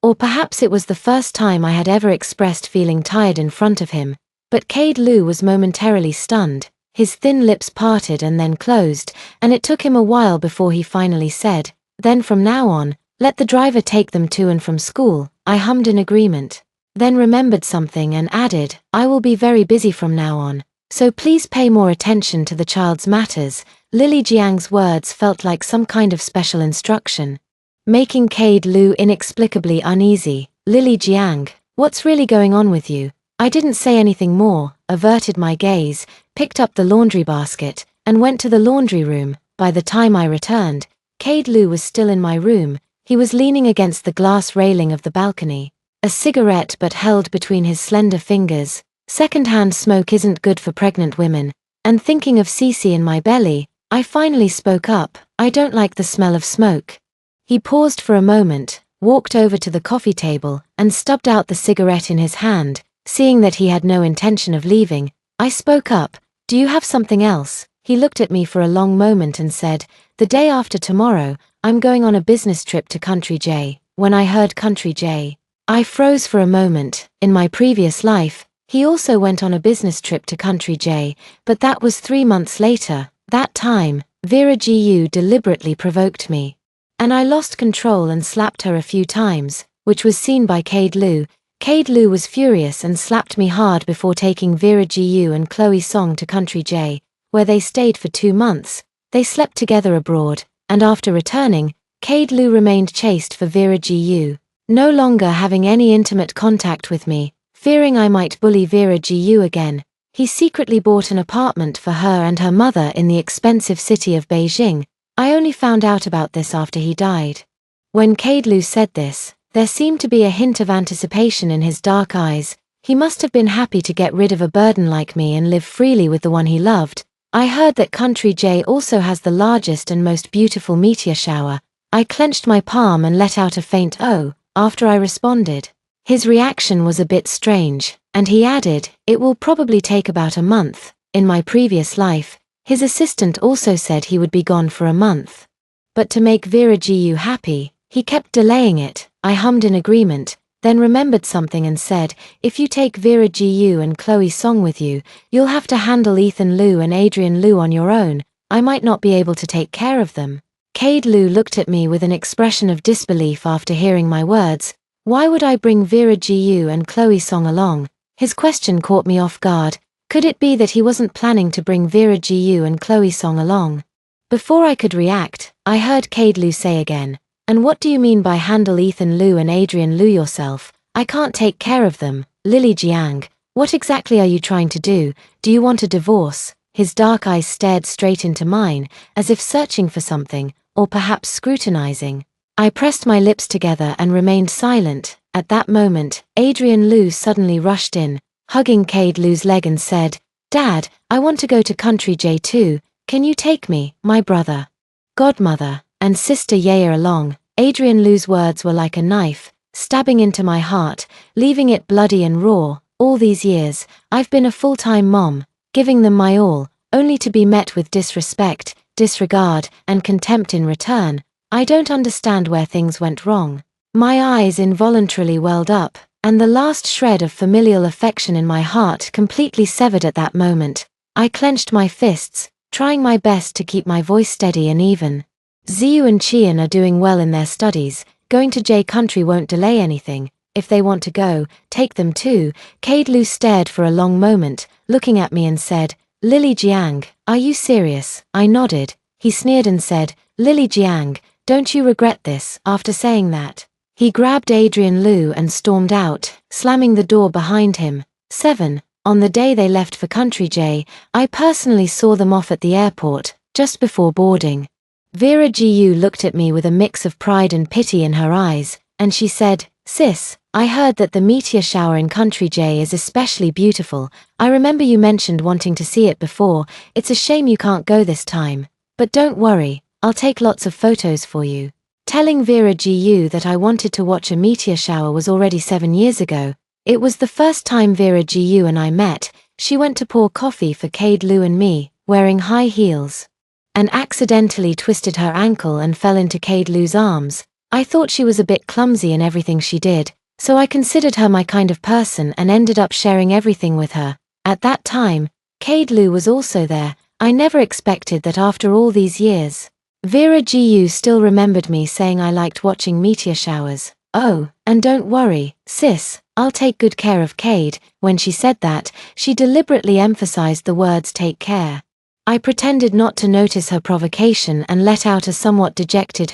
S1: Or perhaps it was the first time I had ever expressed feeling tired in front of him. But Caidlu was momentarily stunned. His thin lips parted and then closed, and it took him a while before he finally said, "Then from now on, let the driver take them to and from school." I hummed in agreement, then remembered something and added, "I will be very busy from now on, so please pay more attention to the child's matters." Lily Jiang's words felt like some kind of special instruction, making Caidlu inexplicably uneasy. "Lily Jiang, what's really going on with you?" I didn't say anything more, averted my gaze, picked up the laundry basket, and went to the laundry room. By the time I returned, Cade Lu was still in my room. He was leaning against the glass railing of the balcony, a cigarette butt held between his slender fingers. Second-hand smoke isn't good for pregnant women, and thinking of Cece in my belly, I finally spoke up. I don't like the smell of smoke. He paused for a moment, walked over to the coffee table, and stubbed out the cigarette in his hand. Seeing that he had no intention of leaving, I spoke up. Do you have something else? He looked at me for a long moment and said, the day after tomorrow, I'm going on a business trip to Country J. When I heard Country J, I froze for a moment. In my previous life, he also went on a business trip to Country J, but that was 3 months later. That time, Vera Gu deliberately provoked me, and I lost control and slapped her a few times, which was seen by Cade Lu. Cade Lu was furious and slapped me hard before taking Vera Gu and Chloe Song to Country J, where they stayed for 2 months. They slept together abroad, and after returning, Cade Lu remained chaste for Vera Gu, no longer having any intimate contact with me. Fearing I might bully Vera Gu again, he secretly bought an apartment for her and her mother in the expensive city of Beijing. I only found out about this after he died. When Cade Lu said this, there seemed to be a hint of anticipation in his dark eyes. He must have been happy to get rid of a burden like me and live freely with the one he loved. I heard that Country J also has the largest and most beautiful meteor shower. I clenched my palm and let out a faint "oh" after I responded. His reaction was a bit strange, and he added, it will probably take about a month. In my previous life, his assistant also said he would be gone for a month. But to make Vera Gu happy, he kept delaying it. I hummed in agreement, then remembered something and said, if you take Vera Gu and Chloe Song with you, you'll have to handle Ethan Lu and Adrian Lu on your own. I might not be able to take care of them. Cade Lu looked at me with an expression of disbelief after hearing my words. Why would I bring Vera Gu and Chloe Song along? His question caught me off guard. Could it be that he wasn't planning to bring Vera Gu and Chloe Song along? Before I could react, I heard Cade Lu say again, and what do you mean by handle Ethan Lu and Adrian Lu yourself? I can't take care of them. Lily Jiang, what exactly are you trying to do? Do you want a divorce? His dark eyes stared straight into mine, as if searching for something, or perhaps scrutinizing. I pressed my lips together and remained silent. At that moment, Adrian Lu suddenly rushed in, hugging Cade Lu's leg and said, Dad, I want to go to Country J too. Can you take me, my brother, godmother, and sister Yaya along? Adrian Lu's words were like a knife, stabbing into my heart, leaving it bloody and raw. All these years, I've been a full-time mom, giving them my all, only to be met with disrespect, disregard, and contempt in return. I don't understand where things went wrong. My eyes involuntarily welled up, and the last shred of familial affection in my heart completely severed at that moment. I clenched my fists, trying my best to keep my voice steady and even. Ziyu and Qian are doing well in their studies. Going to J Country won't delay anything. If they want to go, take them too. Cade Lu stared for a long moment, looking at me and said, Lily Jiang, are you serious? I nodded. He sneered and said, Lily Jiang, don't you regret this? After saying that, he grabbed Adrian Lu and stormed out, slamming the door behind him. 7. On the day they left for Country J, I personally saw them off at the airport, just before boarding. Vera Gu looked at me with a mix of pride and pity in her eyes, and she said, Sis, I heard that the meteor shower in Country J is especially beautiful. I remember you mentioned wanting to see it before. It's a shame you can't go this time. But don't worry, I'll take lots of photos for you. Telling Vera Gu that I wanted to watch a meteor shower was already 7 years ago. It was the first time Vera Gu and I met. She went to pour coffee for Cade Lu and me, wearing high heels, and accidentally twisted her ankle and fell into Cade Lu's arms. I thought she was a bit clumsy in everything she did, so I considered her my kind of person and ended up sharing everything with her. At that time, Cade Lu was also there. I never expected that after all these years, Vera Gu still remembered me saying I liked watching meteor showers. Oh, and don't worry, sis, I'll take good care of Cade. When she said that, she deliberately emphasized the words take care. I pretended not to notice her provocation and let out a somewhat dejected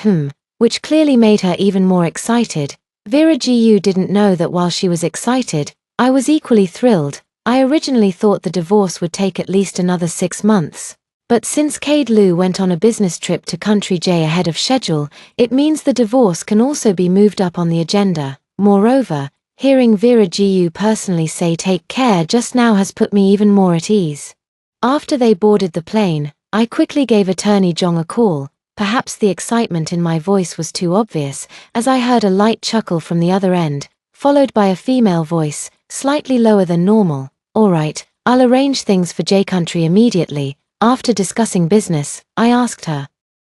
S1: which clearly made her even more excited. Vera Gu didn't know that while she was excited, I was equally thrilled. I originally thought the divorce would take at least another 6 months. But since Cade Lu went on a business trip to Country J ahead of schedule, it means the divorce can also be moved up on the agenda. Moreover, hearing Vera Gu personally say take care just now has put me even more at ease. After they boarded the plane, I quickly gave Attorney Jong a call. Perhaps the excitement in my voice was too obvious, as I heard a light chuckle from the other end, followed by a female voice, slightly lower than normal. "All right, I'll arrange things for J Country immediately." After discussing business, I asked her,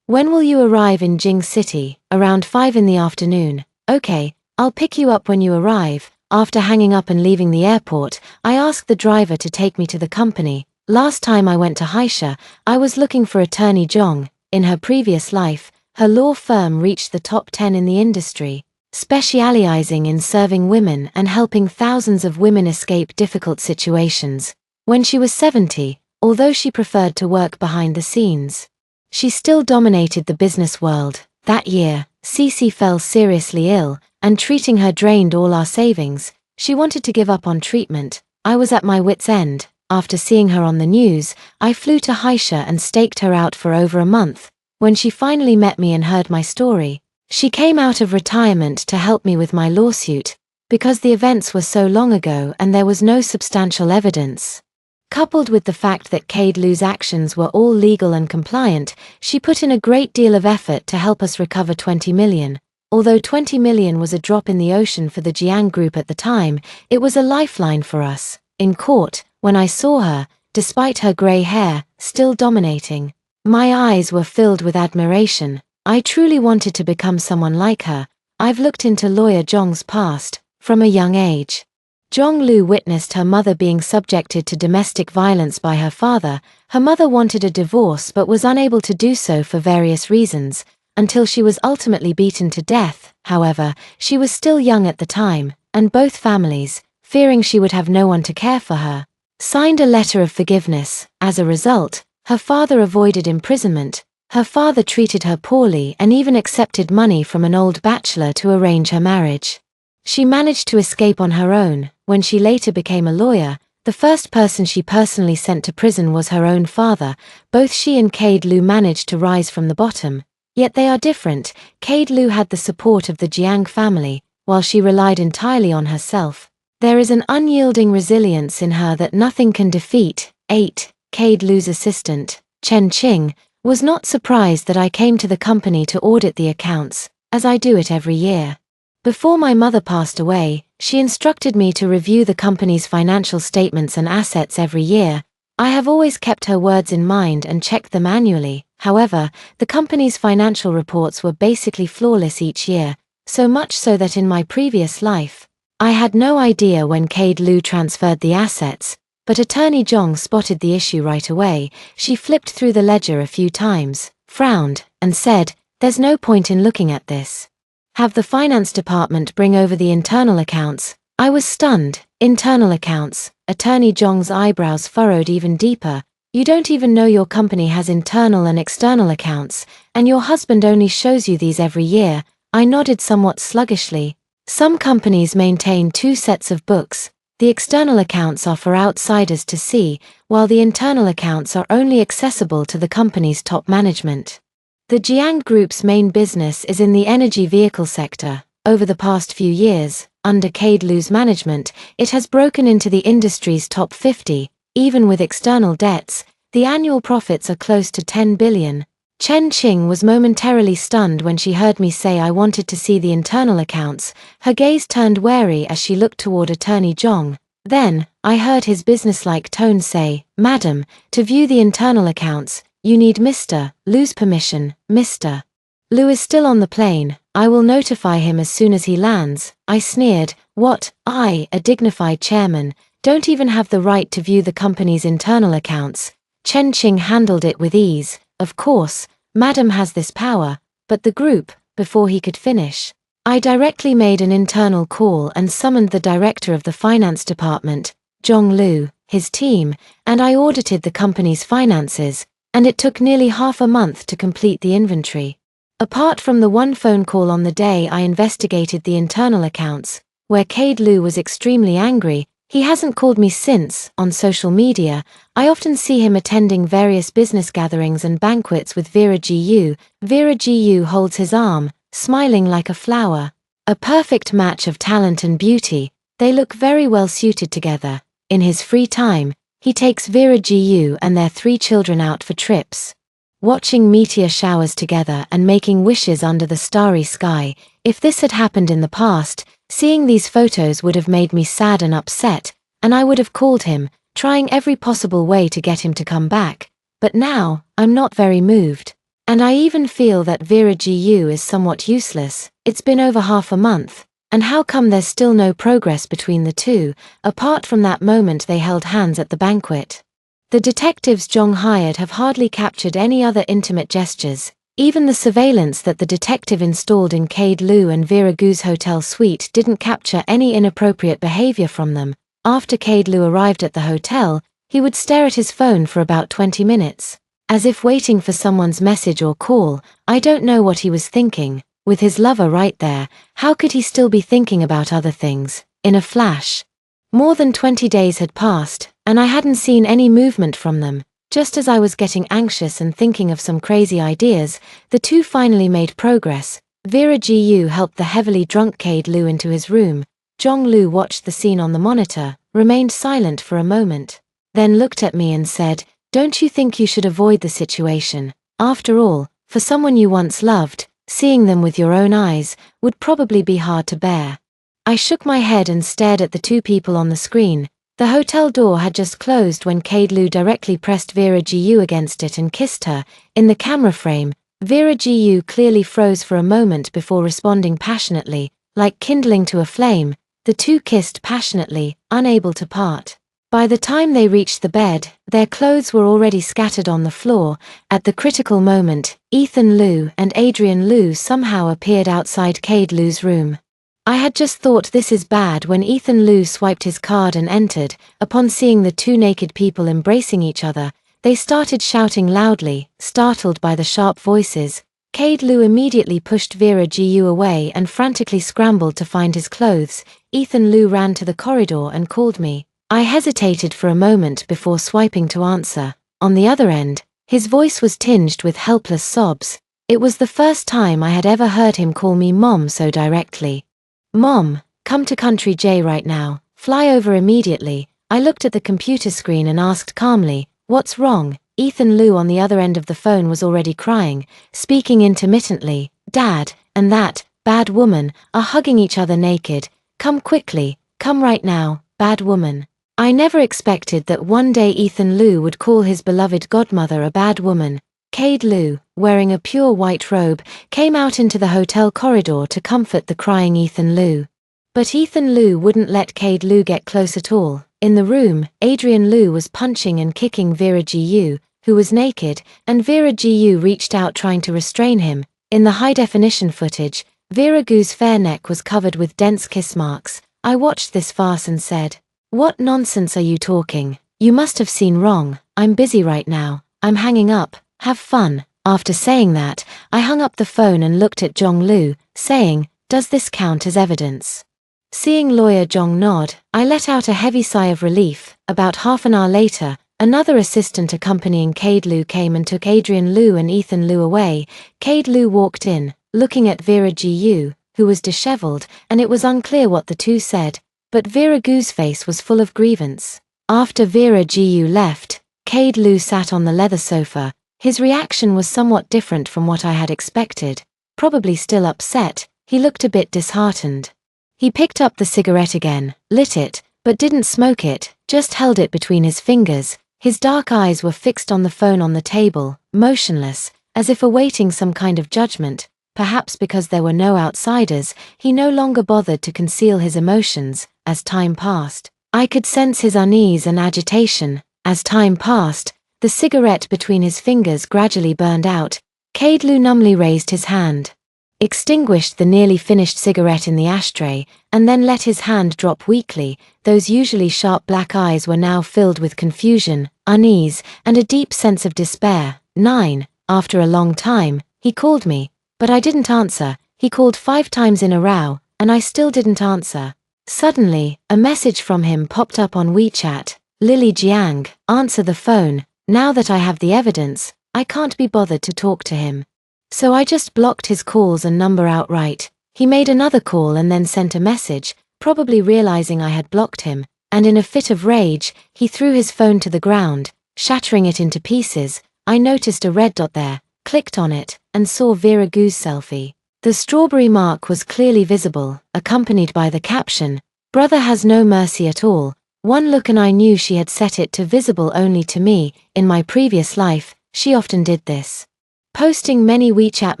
S1: "When will you arrive in Jing City?" "Around 5 in the afternoon." "Okay, I'll pick you up when you arrive." After hanging up and leaving the airport, I asked the driver to take me to the company. Last time I went to Haisha, I was looking for Attorney Jong. In her previous life, her law firm reached the top 10 in the industry, specializing in serving women and helping thousands of women escape difficult situations. When she was 70, although she preferred to work behind the scenes, she still dominated the business world. That year, Cece fell seriously ill, and treating her drained all our savings. She wanted to give up on treatment. I was at my wit's end. After seeing her on the news, I flew to Haisha and staked her out for over a month. When she finally met me and heard my story, she came out of retirement to help me with my lawsuit, because the events were so long ago and there was no substantial evidence. Coupled with the fact that Cade Lu's actions were all legal and compliant, she put in a great deal of effort to help us recover 20 million. Although 20 million was a drop in the ocean for the Jiang Group at the time, it was a lifeline for us. In court, when I saw her, despite her grey hair, still dominating, my eyes were filled with admiration. I truly wanted to become someone like her. I've looked into lawyer Zhong's past, from a young age. Zhong Lu witnessed her mother being subjected to domestic violence by her father. Her mother wanted a divorce but was unable to do so for various reasons, until she was ultimately beaten to death. However, she was still young at the time, and both families, fearing she would have no one to care for her, signed a letter of forgiveness. As a result, her father avoided imprisonment. Her father treated her poorly and even accepted money from an old bachelor to arrange her marriage. She managed to escape on her own. When she later became a lawyer, the first person she personally sent to prison was her own father. Both she and Cade Lu managed to rise from the bottom. Yet they are different. Cade Lu had the support of the Jiang family, while she relied entirely on herself. There is an unyielding resilience in her that nothing can defeat. 8. Cade Lu's assistant, Chen Qing, was not surprised that I came to the company to audit the accounts, as I do it every year. Before my mother passed away, she instructed me to review the company's financial statements and assets every year. I have always kept her words in mind and checked them annually. However, the company's financial reports were basically flawless each year, so much so that in my previous life, I had no idea when Cade Lu transferred the assets, but Attorney Zhong spotted the issue right away. She flipped through the ledger a few times, frowned, and said, "There's no point in looking at this. Have the finance department bring over the internal accounts." I was stunned. Internal accounts? Attorney Zhong's eyebrows furrowed even deeper. "You don't even know your company has internal and external accounts, and your husband only shows you these every year." I nodded somewhat sluggishly. Some companies maintain 2 sets of books. The external accounts are for outsiders to see, while the internal accounts are only accessible to the company's top management. The Jiang Group's main business is in the energy vehicle sector. Over the past few years, under Cade Lu's management, it has broken into the industry's top 50. Even with external debts, the annual profits are close to 10 billion. Chen Qing was momentarily stunned when she heard me say I wanted to see the internal accounts. Her gaze turned wary as she looked toward Attorney Zhong. Then, I heard his businesslike tone say, "Madam, to view the internal accounts, you need Mr. Lu's permission." "Mr. Lu is still on the plane. I will notify him as soon as he lands." I sneered. "What? I, a dignified chairman, don't even have the right to view the company's internal accounts?" Chen Qing handled it with ease. "Of course, Madam has this power, but the group," before he could finish, I directly made an internal call and summoned the director of the finance department, Zhong Lu, his team, and I audited the company's finances, and it took nearly half a month to complete the inventory. Apart from the one phone call on the day I investigated the internal accounts, where Cade Lu was extremely angry, He hasn't called me since. On social media, I often see him attending various business gatherings and banquets with Vera Gu. Vera Gu holds his arm, smiling like a flower. A perfect match of talent and beauty, they look very well suited together. In his free time, he takes Vera Gu and their 3 children out for trips. Watching meteor showers together and making wishes under the starry sky. If this had happened in the past, seeing these photos would have made me sad and upset, and I would have called him, trying every possible way to get him to come back. But now, I'm not very moved. And I even feel that Vera Gu is somewhat useless. It's been over half a month, and how come there's still no progress between the two, apart from that moment they held hands at the banquet? The detectives Jong hired have hardly captured any other intimate gestures. Even the surveillance that the detective installed in Cade Lu and Vera Gu's hotel suite didn't capture any inappropriate behavior from them. After Cade Lu arrived at the hotel, he would stare at his phone for about 20 minutes, as if waiting for someone's message or call. I don't know what he was thinking. With his lover right there, how could he still be thinking about other things? In a flash, more than 20 days had passed, and I hadn't seen any movement from them. Just as I was getting anxious and thinking of some crazy ideas, the two finally made progress. Vera Gu helped the heavily drunk Cade Lu into his room. Jong Lu watched the scene on the monitor, remained silent for a moment, then looked at me and said, "Don't you think you should avoid the situation? After all, for someone you once loved, seeing them with your own eyes would probably be hard to bear." I shook my head and stared at the 2 people on the screen. The hotel door had just closed when Cade Lu directly pressed Vera Gu against it and kissed her. In the camera frame, Vera Gu clearly froze for a moment before responding passionately, like kindling to a flame. The 2 kissed passionately, unable to part. By the time they reached the bed, their clothes were already scattered on the floor. At the critical moment, Ethan Lu and Adrian Lu somehow appeared outside Cade Lu's room. I had just thought this is bad when Ethan Lu swiped his card and entered. Upon seeing the 2 naked people embracing each other, they started shouting loudly, startled by the sharp voices. Cade Lu immediately pushed Vera Gu away and frantically scrambled to find his clothes. Ethan Lu ran to the corridor and called me. I hesitated for a moment before swiping to answer. On the other end, his voice was tinged with helpless sobs. It was the first time I had ever heard him call me Mom so directly. "Mom, come to Country J right now, fly over immediately." I looked at the computer screen and asked calmly, "What's wrong?" Ethan Lu on the other end of the phone was already crying, speaking intermittently. "Dad, and that bad woman are hugging each other naked. Come quickly, come right now, bad woman." I never expected that one day Ethan Lu would call his beloved godmother a bad woman. Cade Lu, wearing a pure white robe, came out into the hotel corridor to comfort the crying Ethan Lu. But Ethan Lu wouldn't let Cade Lu get close at all. In the room, Adrian Lu was punching and kicking Vera Gu, who was naked, and Vera Gu reached out trying to restrain him. In the high-definition footage, Vera Gu's fair neck was covered with dense kiss marks. I watched this farce and said, "What nonsense are you talking? You must have seen wrong. I'm busy right now. I'm hanging up. Have fun." After saying that, I hung up the phone and looked at Jong Lu, saying, "Does this count as evidence?" Seeing lawyer Jong nod, I let out a heavy sigh of relief. About half an hour later, another assistant accompanying Cade Lu came and took Adrian Lu and Ethan Lu away. Cade Lu walked in, looking at Vera Gu, who was disheveled, and it was unclear what the 2 said, but Vera Gu's face was full of grievance. After Vera Gu left, Cade Lu sat on the leather sofa. His reaction was somewhat different from what I had expected. Probably still upset, he looked a bit disheartened. He picked up the cigarette again, lit it, but didn't smoke it, just held it between his fingers. His dark eyes were fixed on the phone on the table, motionless, as if awaiting some kind of judgment. Perhaps because there were no outsiders, he no longer bothered to conceal his emotions. As time passed, I could sense his unease and agitation. As time passed, the cigarette between his fingers gradually burned out. Cade Lu numbly raised his hand, extinguished the nearly finished cigarette in the ashtray, and then let his hand drop weakly. Those usually sharp black eyes were now filled with confusion, unease, and a deep sense of despair. 9. After a long time, he called me, but I didn't answer. He called 5 times in a row, and I still didn't answer. Suddenly, a message from him popped up on WeChat. Lily Jiang, answer the phone. Now that I have the evidence, I can't be bothered to talk to him. So I just blocked his calls and number outright. He made another call and then sent a message, probably realizing I had blocked him, and in a fit of rage, he threw his phone to the ground, shattering it into pieces. I noticed a red dot there, clicked on it, and saw Vera Gu's selfie. The strawberry mark was clearly visible, accompanied by the caption, "Brother has no mercy at all." One look and I knew she had set it to visible only to me. In my previous life, she often did this, posting many WeChat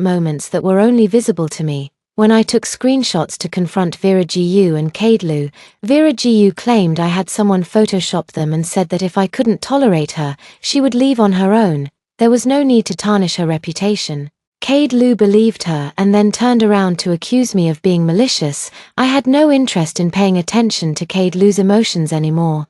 S1: moments that were only visible to me. When I took screenshots to confront Vera Gu and Kaidlu, Vera Gu claimed I had someone Photoshop them and said that if I couldn't tolerate her, she would leave on her own. There was no need to tarnish her reputation. Kaidlu believed her and then turned around to accuse me of being malicious. I had no interest in paying attention to Kaidlu's emotions anymore.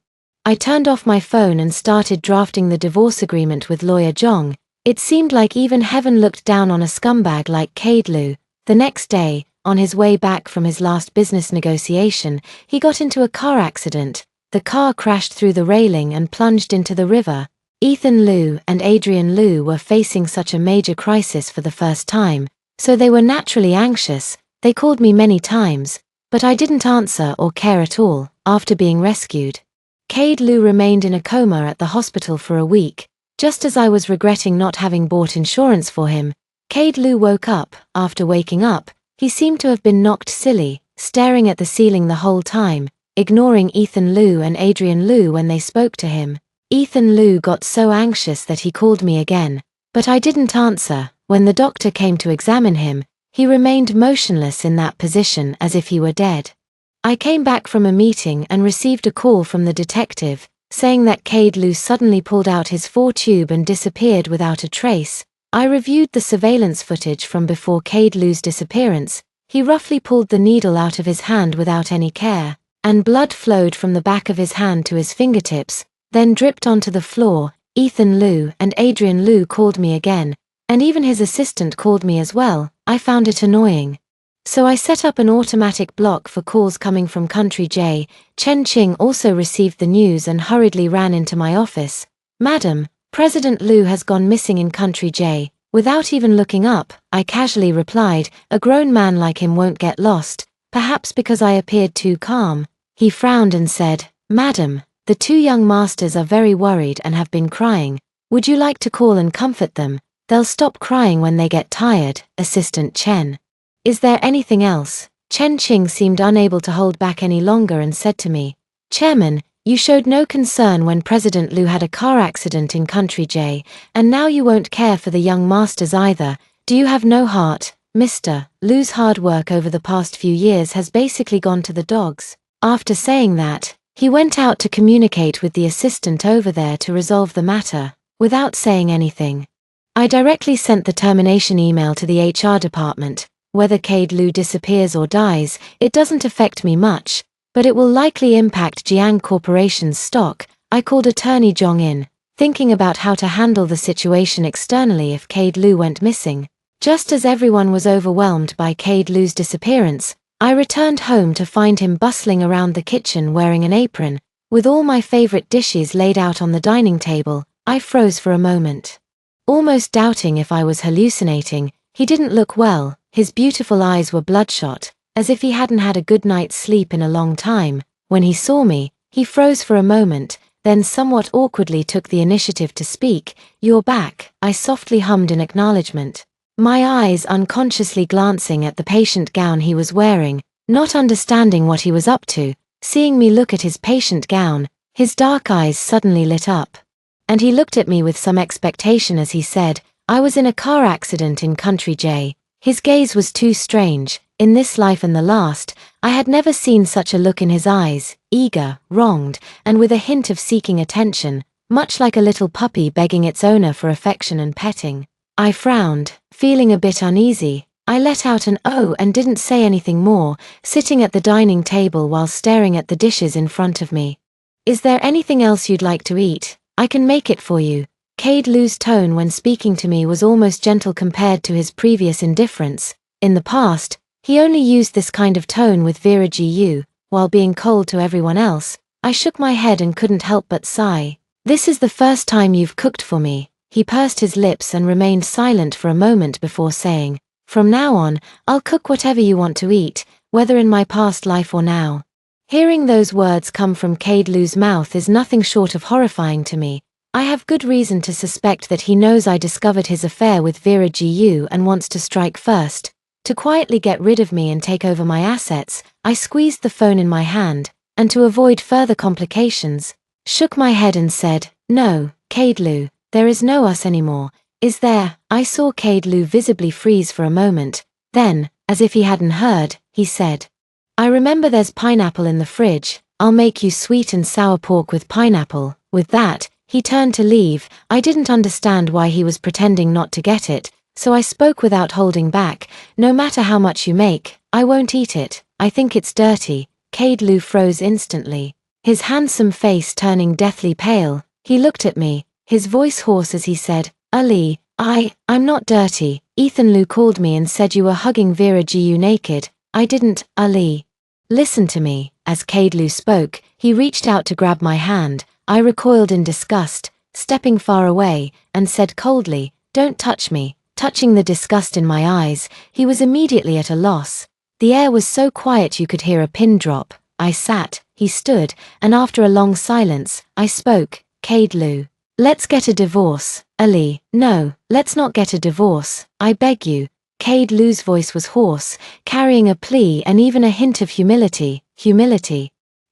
S1: I turned off my phone and started drafting the divorce agreement with lawyer Zhong. It seemed like even heaven looked down on a scumbag like Kaidlu. The next day, on his way back from his last business negotiation, he got into a car accident. The car crashed through the railing and plunged into the river. Ethan Liu and Adrian Liu were facing such a major crisis for the first time, so they were naturally anxious. They called me many times, but I didn't answer or care at all. After being rescued, Kaidlu remained in a coma at the hospital for a week. Just as I was regretting not having bought insurance for him, Kaidlu woke up. After waking up, he seemed to have been knocked silly, staring at the ceiling the whole time, ignoring Ethan Liu and Adrian Liu when they spoke to him. Ethan Liu got so anxious that he called me again, but I didn't answer. When the doctor came to examine him, he remained motionless in that position as if he were dead. I came back from a meeting and received a call from the detective, saying that Kaidlu suddenly pulled out his 4-tube and disappeared without a trace. I reviewed the surveillance footage from before Kaidlu's disappearance. He roughly pulled the needle out of his hand without any care, and blood flowed from the back of his hand to his fingertips, then dripped onto the floor. Ethan Liu and Adrian Liu called me again, and even his assistant called me as well. I found it annoying. So I set up an automatic block for calls coming from Country J. Chen Qing also received the news and hurriedly ran into my office. "Madam, President Liu has gone missing in Country J." Without even looking up, I casually replied, "A grown man like him won't get lost," perhaps because I appeared too calm. He frowned and said, "Madam, the 2 young masters are very worried and have been crying. Would you like to call and comfort them? They'll stop crying when they get tired." Assistant Chen, "Is there anything else?" Chen Qing seemed unable to hold back any longer and said to me, "Chairman, you showed no concern when President Liu had a car accident in Country J, and now you won't care for the young masters either. Do you have no heart? Mr. Liu's hard work over the past few years has basically gone to the dogs." After saying that, he went out to communicate with the assistant over there to resolve the matter. Without saying anything, I directly sent the termination email to the HR department. Whether Kaidlu disappears or dies, it doesn't affect me much, but it will likely impact Jiang Corporation's stock. I called attorney Zhong in, thinking about how to handle the situation externally if Kaidlu went missing. Just as everyone was overwhelmed by Kaidlu's disappearance, I returned home to find him bustling around the kitchen wearing an apron, with all my favorite dishes laid out on the dining table. I froze for a moment, almost doubting if I was hallucinating. He didn't look well. His beautiful eyes were bloodshot, as if he hadn't had a good night's sleep in a long time. When he saw me, he froze for a moment, then somewhat awkwardly took the initiative to speak. "You're back," I softly hummed in acknowledgement, my eyes unconsciously glancing at the patient gown he was wearing, not understanding what he was up to. Seeing me look at his patient gown, his dark eyes suddenly lit up, and he looked at me with some expectation as he said, "I was in a car accident in Country J." His gaze was too strange. In this life and the last, I had never seen such a look in his eyes, eager, wronged, and with a hint of seeking attention, much like a little puppy begging its owner for affection and petting. I frowned, feeling a bit uneasy. I let out an "oh" and didn't say anything more, sitting at the dining table while staring at the dishes in front of me. "Is there anything else you'd like to eat? I can make it for you." Kaidlu's tone when speaking to me was almost gentle compared to his previous indifference. In the past, he only used this kind of tone with Vera Gu. while being cold to everyone else. I shook my head and couldn't help but sigh. This is the first time you've cooked for me. He pursed his lips and remained silent for a moment before saying, from now on, I'll cook whatever you want to eat, whether in my past life or now. Hearing those words come from Kaidlu's mouth is nothing short of horrifying to me. I have good reason to suspect that he knows I discovered his affair with Vera Gu and wants to strike first. To quietly get rid of me and take over my assets, I squeezed the phone in my hand, and to avoid further complications, shook my head and said, no, Kaidlu, there is no us anymore, is there? I saw Kaidlu visibly freeze for a moment, then, as if he hadn't heard, he said, I remember there's pineapple in the fridge, I'll make you sweet and sour pork with pineapple. With that, he turned to leave. I didn't understand why he was pretending not to get it, so I spoke without holding back, no matter how much you make, I won't eat it, I think it's dirty. Kaidlu froze instantly, his handsome face turning deathly pale. He looked at me, his voice hoarse as he said, Ali, I'm not dirty. Ethan Lu called me and said you were hugging Vera Gu naked. I didn't, Ali. Listen to me. As Kaidlu spoke, he reached out to grab my hand. I recoiled in disgust, stepping far away, and said coldly, don't touch me. Touching the disgust in my eyes, he was immediately at a loss. The air was so quiet you could hear a pin drop. I sat, he stood, and after a long silence, I spoke, Kaidlu. Let's get a divorce. Ali, no, let's not get a divorce, I beg you. Kaidlu's voice was hoarse, carrying a plea and even a hint of humility.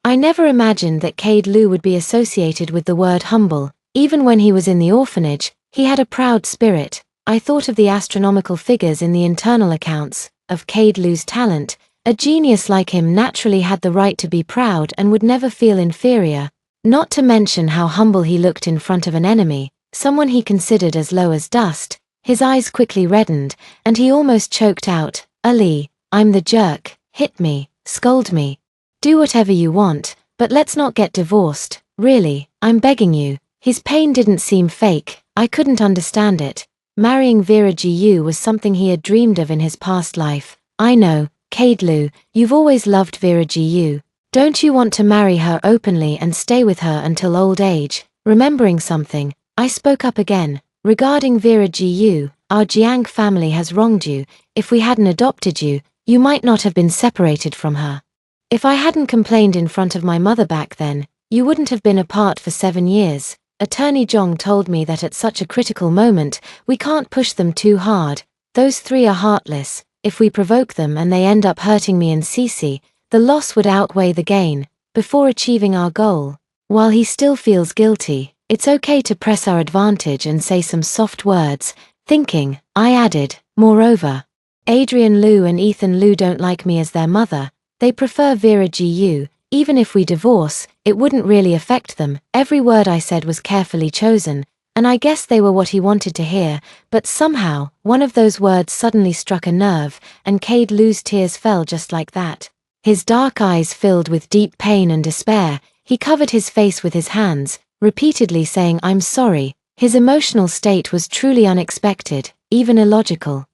S1: I never imagined that Kaidlu would be associated with the word humble. Even when he was in the orphanage, he had a proud spirit. I thought of the astronomical figures in the internal accounts, of Kaidlu's talent. A genius like him naturally had the right to be proud and would never feel inferior. Not to mention how humble he looked in front of an enemy, someone he considered as low as dust. His eyes quickly reddened, and he almost choked out, Ali, I'm the jerk, hit me, scold me. Do whatever you want, but let's not get divorced, really, I'm begging you. His pain didn't seem fake, I couldn't understand it. Marrying Vera Gu was something he had dreamed of in his past life. I know, Kaidlu, you've always loved Vera Gu. Don't you want to marry her openly and stay with her until old age? Remembering something, I spoke up again. Regarding Vera Gu, our Jiang family has wronged you. If we hadn't adopted you, you might not have been separated from her. If I hadn't complained in front of my mother back then, you wouldn't have been apart for 7 years. Attorney Zhong told me that at such a critical moment, we can't push them too hard. Those 3 are heartless. If we provoke them and they end up hurting me and Cece, the loss would outweigh the gain. Before achieving our goal, while he still feels guilty, it's okay to press our advantage and say some soft words. Thinking, I added, moreover, Adrian Lu and Ethan Lu don't like me as their mother. They prefer Vera Gu. Even if we divorce, it wouldn't really affect them. Every word I said was carefully chosen, and I guess they were what he wanted to hear, but somehow, one of those words suddenly struck a nerve, and Kaidlu's tears fell just like that. His dark eyes filled with deep pain and despair. He covered his face with his hands, repeatedly saying I'm sorry. His emotional state was truly unexpected, even illogical.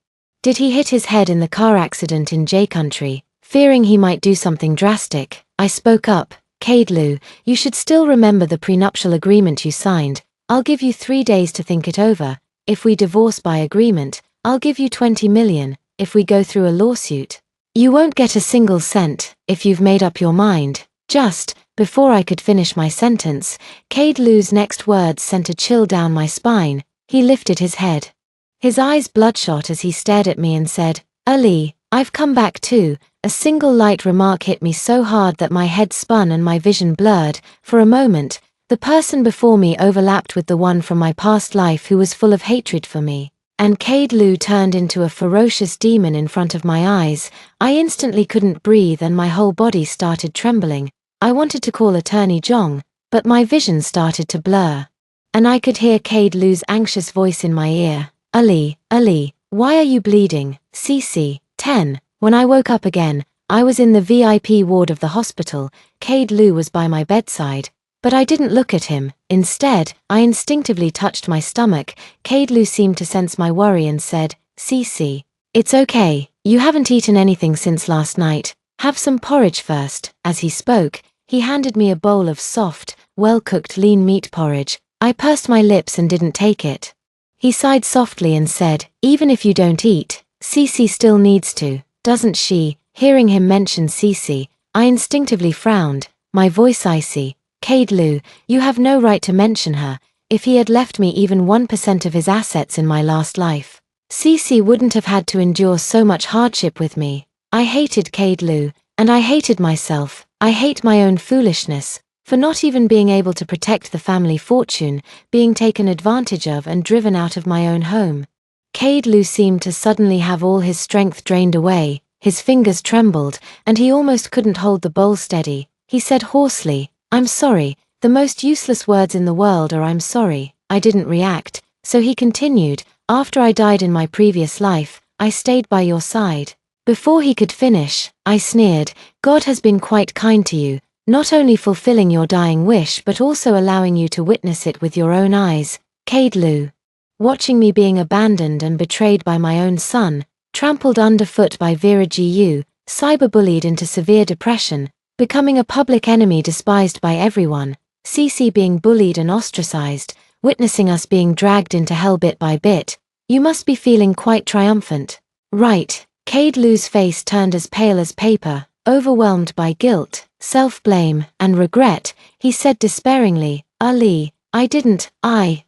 S1: Did he hit his head in the car accident in J Country? Fearing he might do something drastic, I spoke up, Kaidlu, you should still remember the prenuptial agreement you signed. I'll give you 3 days to think it over. If we divorce by agreement, I'll give you 20 million. If we go through a lawsuit, you won't get a single cent. If you've made up your mind. Just, before I could finish my sentence, Kaidlu's next words sent a chill down my spine. He lifted his head. His eyes bloodshot as he stared at me and said, Ali, I've come back too. A single light remark hit me so hard that my head spun and my vision blurred. For a moment, the person before me overlapped with the one from my past life who was full of hatred for me. And Kaidlu turned into a ferocious demon in front of my eyes. I instantly couldn't breathe and my whole body started trembling. I wanted to call Attorney Zhong, but my vision started to blur. And I could hear Kaidlu's anxious voice in my ear. Ali, why are you bleeding? Cece, 10. When I woke up again, I was in the VIP ward of the hospital. Kaidlu was by my bedside, but I didn't look at him. Instead, I instinctively touched my stomach. Kaidlu seemed to sense my worry and said, Cece, it's okay, you haven't eaten anything since last night. Have some porridge first." As he spoke, he handed me a bowl of soft, well-cooked lean meat porridge. I pursed my lips and didn't take it. He sighed softly and said, "Even if you don't eat, Cece still needs to, doesn't she?" Hearing him mention Cece, I instinctively frowned, my voice icy. "Caidlu, you have no right to mention her. If he had left me even 1% of his assets in my last life, Cece wouldn't have had to endure so much hardship with me." I hated Caidlu, and I hated myself. I hate my own foolishness, for not even being able to protect the family fortune, being taken advantage of and driven out of my own home. Caidlu seemed to suddenly have all his strength drained away, his fingers trembled, and he almost couldn't hold the bowl steady. He said hoarsely, "I'm sorry, the most useless words in the world are I'm sorry." I didn't react, so he continued, "After I died in my previous life, I stayed by your side." Before he could finish, I sneered, "God has been quite kind to you, not only fulfilling your dying wish but also allowing you to witness it with your own eyes, Caidlu. Watching me being abandoned and betrayed by my own son, trampled underfoot by Viragu, cyberbullied into severe depression, becoming a public enemy despised by everyone, Cece being bullied and ostracized, witnessing us being dragged into hell bit by bit. You must be feeling quite triumphant, right?" Caidlu's face turned as pale as paper, overwhelmed by guilt, self-blame, and regret. He said despairingly, "Ali, I didn't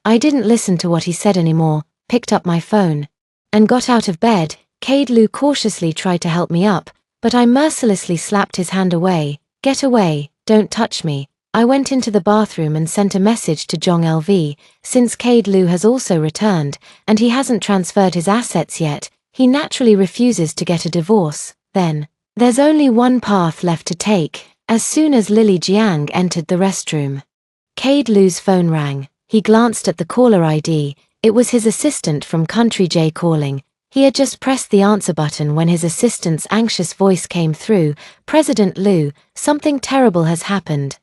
S1: listen to what he said anymore," picked up my phone, and got out of bed. Caidlu cautiously tried to help me up, but I mercilessly slapped his hand away. "Get away, don't touch me." I went into the bathroom and sent a message to Jong LV, since Caidlu has also returned, and he hasn't transferred his assets yet, he naturally refuses to get a divorce. Then, there's only one path left to take. As soon as Lily Jiang entered the restroom, Caidlu's phone rang. He glanced at the caller ID. It was his assistant from Country J calling. He had just pressed the answer button when his assistant's anxious voice came through. "President Liu, something terrible has happened."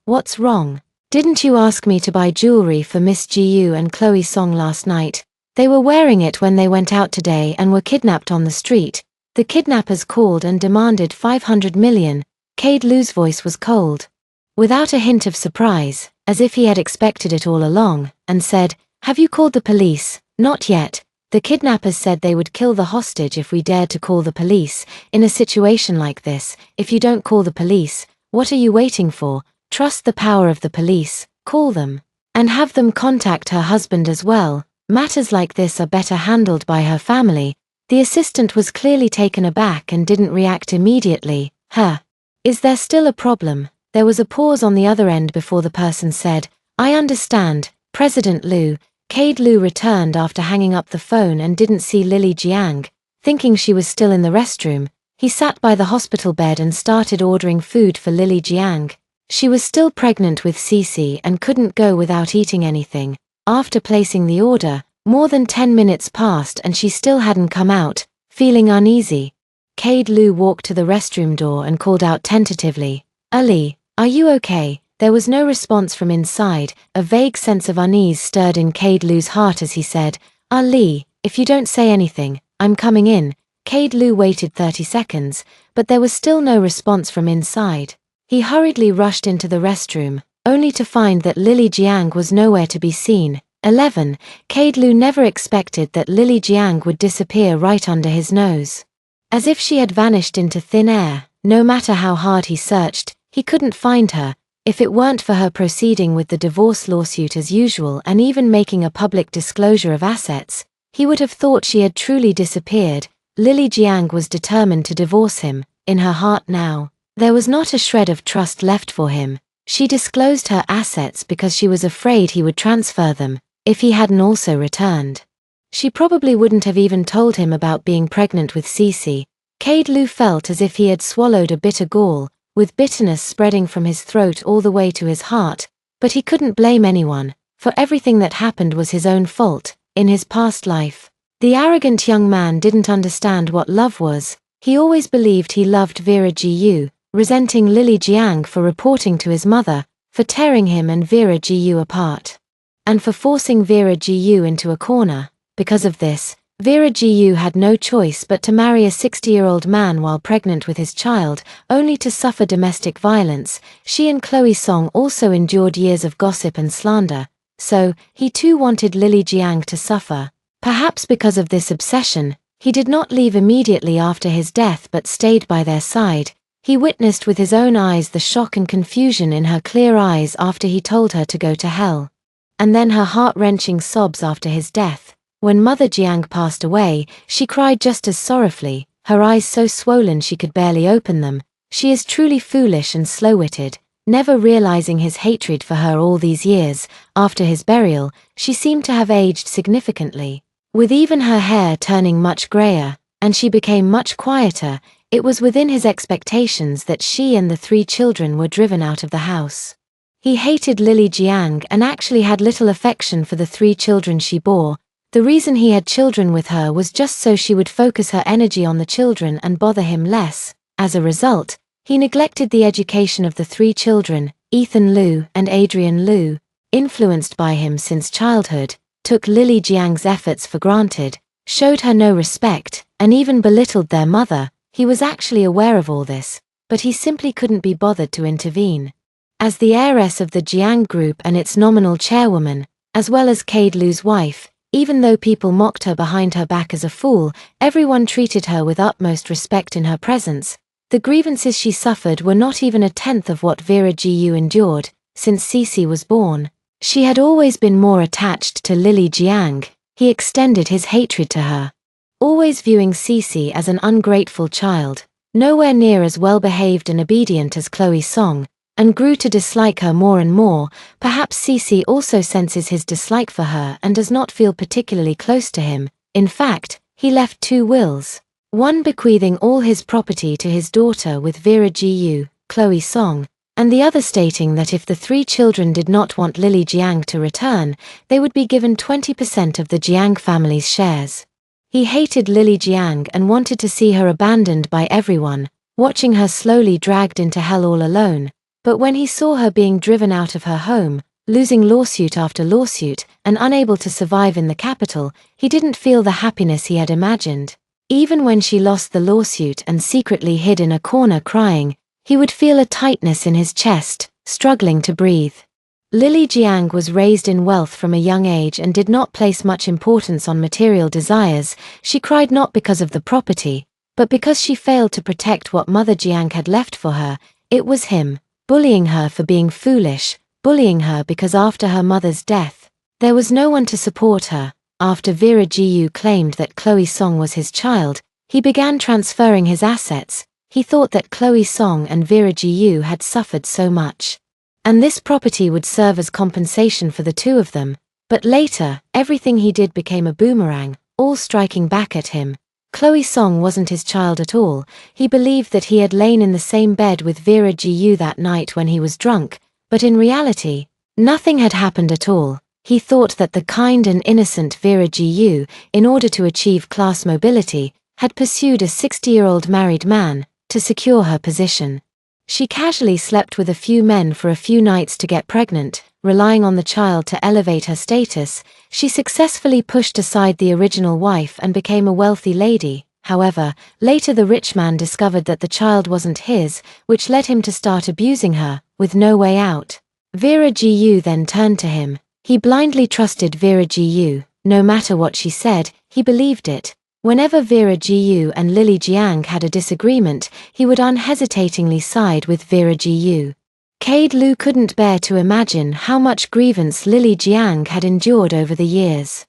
S1: What's wrong?" "Didn't you ask me to buy jewelry for Miss Gu and Chloe Song last night? They were wearing it when they went out today and were kidnapped on the street. The kidnappers called and demanded 500 million. Caidlu's voice was cold, without a hint of surprise, as if he had expected it all along, and said, "Have you called the police?" "Not yet. The kidnappers said they would kill the hostage if we dared to call the police. In a situation like this, if you don't call the police, what are you waiting for? Trust the power of the police, call them, and have them contact her husband as well. Matters like this are better handled by her family." The assistant was clearly taken aback and didn't react immediately. Is there still a problem?" There was a pause on the other end before the person said, "I understand, President Liu." Caidlu returned after hanging up the phone and didn't see Lily Jiang. Thinking she was still in the restroom, he sat by the hospital bed and started ordering food for Lily Jiang. She was still pregnant with Cece and couldn't go without eating anything. After placing the order, more than 10 minutes passed and she still hadn't come out, feeling uneasy. Caidlu walked to the restroom door and called out tentatively, "Ali, are you okay?" There was no response from inside. A vague sense of unease stirred in Caidlu's heart as he said, "Ali, if you don't say anything, I'm coming in." Caidlu waited 30 seconds, but there was still no response from inside. He hurriedly rushed into the restroom, only to find that Lily Jiang was nowhere to be seen. 11. Caidlu never expected that Lily Jiang would disappear right under his nose. As if she had vanished into thin air. No matter how hard he searched, he couldn't find her. If it weren't for her proceeding with the divorce lawsuit as usual and even making a public disclosure of assets, he would have thought she had truly disappeared. Lily Jiang was determined to divorce him. In her heart now, there was not a shred of trust left for him. She disclosed her assets because she was afraid he would transfer them, if he hadn't also returned. She probably wouldn't have even told him about being pregnant with Cece. Caidlu felt as if he had swallowed a bitter gall, with bitterness spreading from his throat all the way to his heart, but he couldn't blame anyone, for everything that happened was his own fault. In his past life, the arrogant young man didn't understand what love was. He always believed he loved Vera Gu, resenting Lily Jiang for reporting to his mother, for tearing him and Vera Gu apart, and for forcing Vera Gu into a corner. Because of this, Vera Gu had no choice but to marry a 60-year-old man while pregnant with his child, only to suffer domestic violence. She and Chloe Song also endured years of gossip and slander, so he too wanted Lily Jiang to suffer. Perhaps because of this obsession, he did not leave immediately after his death but stayed by their side. He witnessed with his own eyes the shock and confusion in her clear eyes after he told her to go to hell. And then her heart-wrenching sobs after his death. When Mother Jiang passed away, she cried just as sorrowfully, her eyes so swollen she could barely open them. She is truly foolish and slow-witted, never realizing his hatred for her all these years. After his burial, she seemed to have aged significantly, with even her hair turning much grayer, and she became much quieter. It was within his expectations that she and the 3 children were driven out of the house. He hated Lily Jiang and actually had little affection for the 3 children she bore. The reason he had children with her was just so she would focus her energy on the children and bother him less. As a result, he neglected the education of the 3 children, Ethan Liu and Adrian Liu, influenced by him since childhood, took Lily Jiang's efforts for granted, showed her no respect, and even belittled their mother. He was actually aware of all this, but he simply couldn't be bothered to intervene. As the heiress of the Jiang Group and its nominal chairwoman, as well as Cade Liu's wife, even though people mocked her behind her back as a fool, everyone treated her with utmost respect in her presence. The grievances she suffered were not even a tenth of what Vera Gu endured. Since Cece was born, she had always been more attached to Lily Jiang. He extended his hatred to her, always viewing Cece as an ungrateful child, nowhere near as well-behaved and obedient as Chloe Song, and grew to dislike her more and more. Perhaps Cece also senses his dislike for her and does not feel particularly close to him. In fact, he left 2 wills, one bequeathing all his property to his daughter with Vera Gu, Chloe Song, and the other stating that if the 3 children did not want Lily Jiang to return, they would be given 20% of the Jiang family's shares. He hated Lily Jiang and wanted to see her abandoned by everyone, watching her slowly dragged into hell all alone. But when he saw her being driven out of her home, losing lawsuit after lawsuit, and unable to survive in the capital, he didn't feel the happiness he had imagined. Even when she lost the lawsuit and secretly hid in a corner crying, he would feel a tightness in his chest, struggling to breathe. Lily Jiang was raised in wealth from a young age and did not place much importance on material desires. She cried not because of the property, but because she failed to protect what Mother Jiang had left for her. It was him, bullying her for being foolish, bullying her because after her mother's death, there was no one to support her. After Vera Gu claimed that Chloe Song was his child, he began transferring his assets. He thought that Chloe Song and Vera Gu had suffered so much, and this property would serve as compensation for the 2 of them. But later, everything he did became a boomerang, all striking back at him. Chloe Song wasn't his child at all. He believed that he had lain in the same bed with Vera Gu that night when he was drunk, but in reality, nothing had happened at all. He thought that the kind and innocent Vera Gu, in order to achieve class mobility, had pursued a 60-year-old married man to secure her position. She casually slept with a few men for a few nights to get pregnant, relying on the child to elevate her status. She successfully pushed aside the original wife and became a wealthy lady. However, later the rich man discovered that the child wasn't his, which led him to start abusing her, with no way out. Vera Gu then turned to him. He blindly trusted Vera Gu. No matter what she said, he believed it. Whenever Vera Gu and Lily Jiang had a disagreement, he would unhesitatingly side with Vera Gu. Cade Liu couldn't bear to imagine how much grievance Lily Jiang had endured over the years.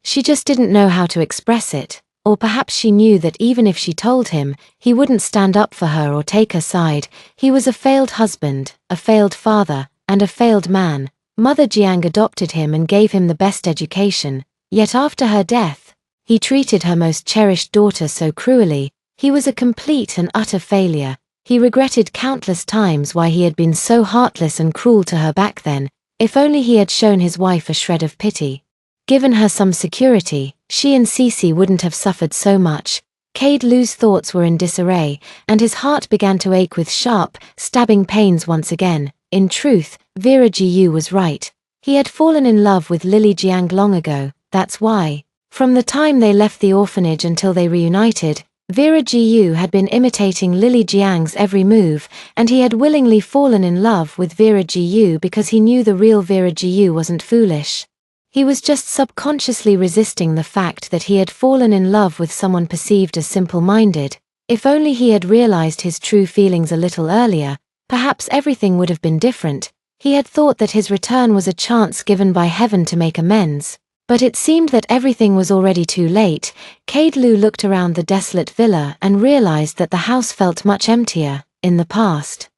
S1: She just didn't know how to express it, or perhaps she knew that even if she told him, he wouldn't stand up for her or take her side. He was a failed husband, a failed father, and a failed man. Mother Jiang adopted him and gave him the best education, yet after her death, he treated her most cherished daughter so cruelly. He was a complete and utter failure. He regretted countless times why he had been so heartless and cruel to her back then. If only he had shown his wife a shred of pity, given her some security, she and Cece wouldn't have suffered so much. Cade Liu's thoughts were in disarray, and his heart began to ache with sharp, stabbing pains once again. In truth, Vera Gu was right. He had fallen in love with Lily Jiang long ago. That's why. From the time they left the orphanage until they reunited, Vera Gu had been imitating Lily Jiang's every move, and he had willingly fallen in love with Vera Gu because he knew the real Vera Gu wasn't foolish. He was just subconsciously resisting the fact that he had fallen in love with someone perceived as simple-minded. If only he had realized his true feelings a little earlier, perhaps everything would have been different. He had thought that his return was a chance given by heaven to make amends. But it seemed that everything was already too late. Cade Lu looked around the desolate villa and realized that the house felt much emptier. In the past,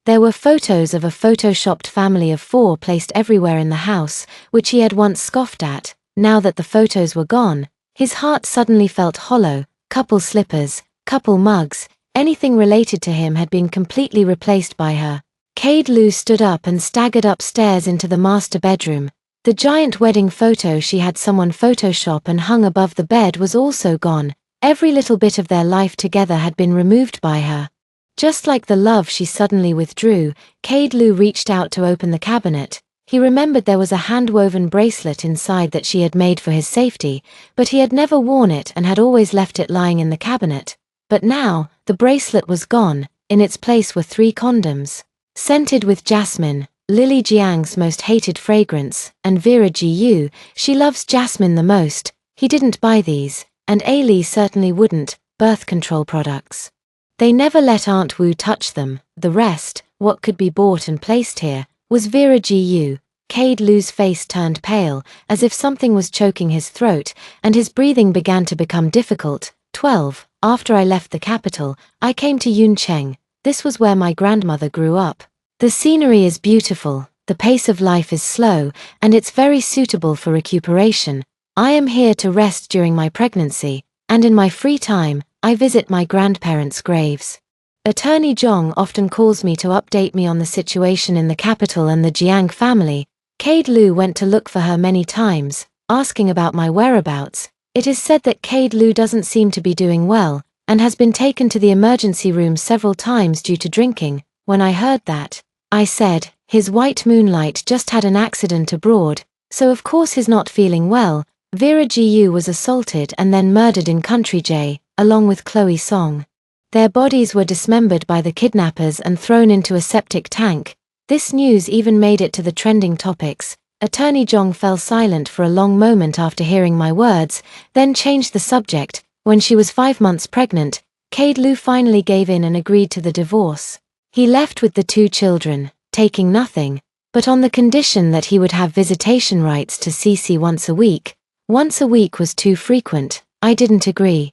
S1: there were photos of a photoshopped family of 4 placed everywhere in the house, which he had once scoffed at. Now that the photos were gone, his heart suddenly felt hollow. Couple slippers, couple mugs, anything related to him had been completely replaced by her. Cade Lu stood up and staggered upstairs into the master bedroom. The giant wedding photo she had someone Photoshop and hung above the bed was also gone. Every little bit of their life together had been removed by her. Just like the love she suddenly withdrew, Cade Lu reached out to open the cabinet. He remembered there was a hand-woven bracelet inside that she had made for his safety, but he had never worn it and had always left it lying in the cabinet. But now, the bracelet was gone. In its place were 3 condoms. Scented with jasmine, Lily Jiang's most hated fragrance, and Vera Gu, she loves jasmine the most. He didn't buy these, and Ailey certainly wouldn't, birth control products. They never let Aunt Wu touch them. The rest, what could be bought and placed here, was Vera Gu. Cade Lu's face turned pale, as if something was choking his throat, and his breathing began to become difficult. 12. After I left the capital, I came to Yuncheng. This was where my grandmother grew up. The scenery is beautiful, the pace of life is slow, and it's very suitable for recuperation. I am here to rest during my pregnancy, and in my free time, I visit my grandparents' graves. Attorney Zhong often calls me to update me on the situation in the capital and the Jiang family. Cade Lu went to look for her many times, asking about my whereabouts. It is said that Cade Lu doesn't seem to be doing well, and has been taken to the emergency room several times due to drinking. When I heard that, I said, his white moonlight just had an accident abroad, so of course he's not feeling well. Vera Gu was assaulted and then murdered in Country J, along with Chloe Song. Their bodies were dismembered by the kidnappers and thrown into a septic tank. This news even made it to the trending topics. Attorney Zhong fell silent for a long moment after hearing my words, then changed the subject. When she was 5 months pregnant, Cade Lu finally gave in and agreed to the divorce. He left with the 2 children, taking nothing, but on the condition that he would have visitation rights to Cici once a week. Once a week was too frequent. I didn't agree.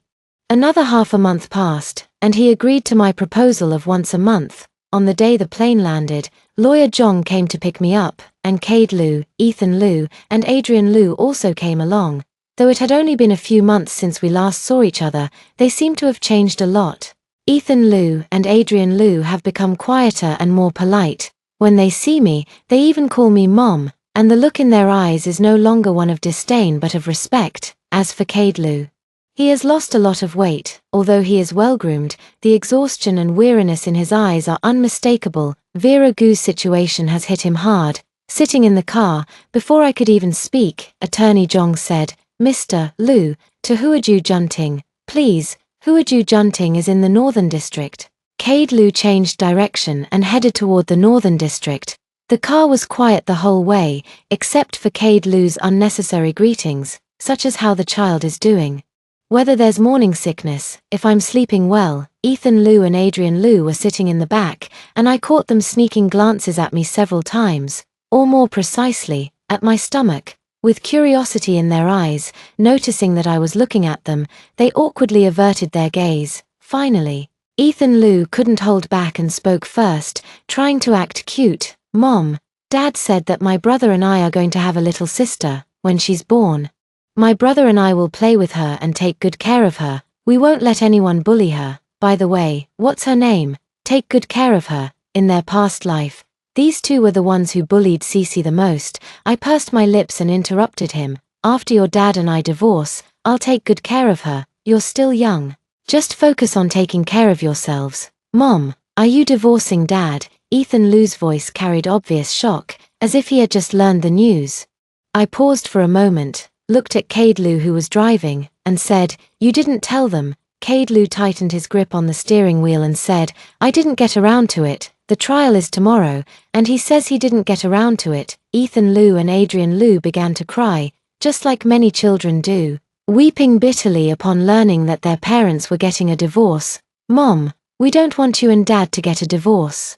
S1: Another half a month passed, and he agreed to my proposal of once a month. On the day the plane landed, lawyer Zhong came to pick me up, and Cade Lu, Ethan Lu, and Adrian Lu also came along. Though it had only been a few months since we last saw each other, they seemed to have changed a lot. Ethan Lu and Adrian Lu have become quieter and more polite. When they see me, they even call me Mom, and the look in their eyes is no longer one of disdain but of respect. As for Cade Lu, he has lost a lot of weight. Although he is well-groomed, the exhaustion and weariness in his eyes are unmistakable. Vera Gu's situation has hit him hard. Sitting in the car, before I could even speak, Attorney Zhong said, Mr. Lu, to Huaju Junting, please. Huaju Junting is in the Northern District. Cade Lu changed direction and headed toward the Northern District. The car was quiet the whole way, except for Cade Lu's unnecessary greetings, such as how the child is doing, whether there's morning sickness, if I'm sleeping well. Ethan Lu and Adrian Lu were sitting in the back, and I caught them sneaking glances at me several times, or more precisely, at my stomach. With curiosity in their eyes, noticing that I was looking at them, they awkwardly averted their gaze. Finally, Ethan Lu couldn't hold back and spoke first, trying to act cute. Mom, Dad said that my brother and I are going to have a little sister, when she's born. My brother and I will play with her and take good care of her. We won't let anyone bully her. By the way, what's her name? Take good care of her. In their past life, these 2 were the ones who bullied Cici the most. I pursed my lips and interrupted him. After your dad and I divorce, I'll take good care of her. You're still young. Just focus on taking care of yourselves. Mom, are you divorcing Dad? Ethan Lu's voice carried obvious shock, as if he had just learned the news. I paused for a moment, looked at Caidlu who was driving, and said, "You didn't tell them." Caidlu tightened his grip on the steering wheel and said, "I didn't get around to it. The trial is tomorrow, and he says he didn't get around to it." Ethan Liu and Adrian Liu began to cry, just like many children do, weeping bitterly upon learning that their parents were getting a divorce. "Mom, we don't want you and Dad to get a divorce.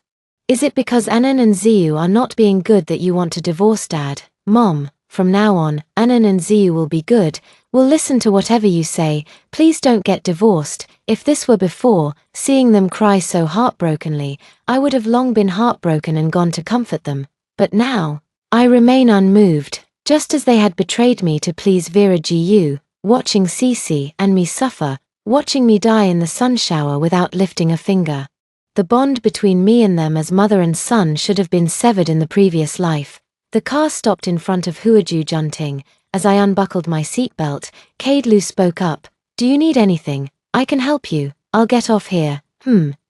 S1: Is it because Anan and Ziyu are not being good that you want to divorce Dad?" "Mom, from now on, Anan and Ziyu will be good. We'll listen to whatever you say. Please don't get divorced." If this were before, seeing them cry so heartbrokenly, I would have long been heartbroken and gone to comfort them. But now, I remain unmoved, just as they had betrayed me to please Vera Gu, watching Cece and me suffer, watching me die in the sun shower without lifting a finger. The bond between me and them as mother and son should have been severed in the previous life. The car stopped in front of Huaju Junting. As I unbuckled my seatbelt, Caidlu spoke up. "Do you need anything? I can help you. I'll get off here."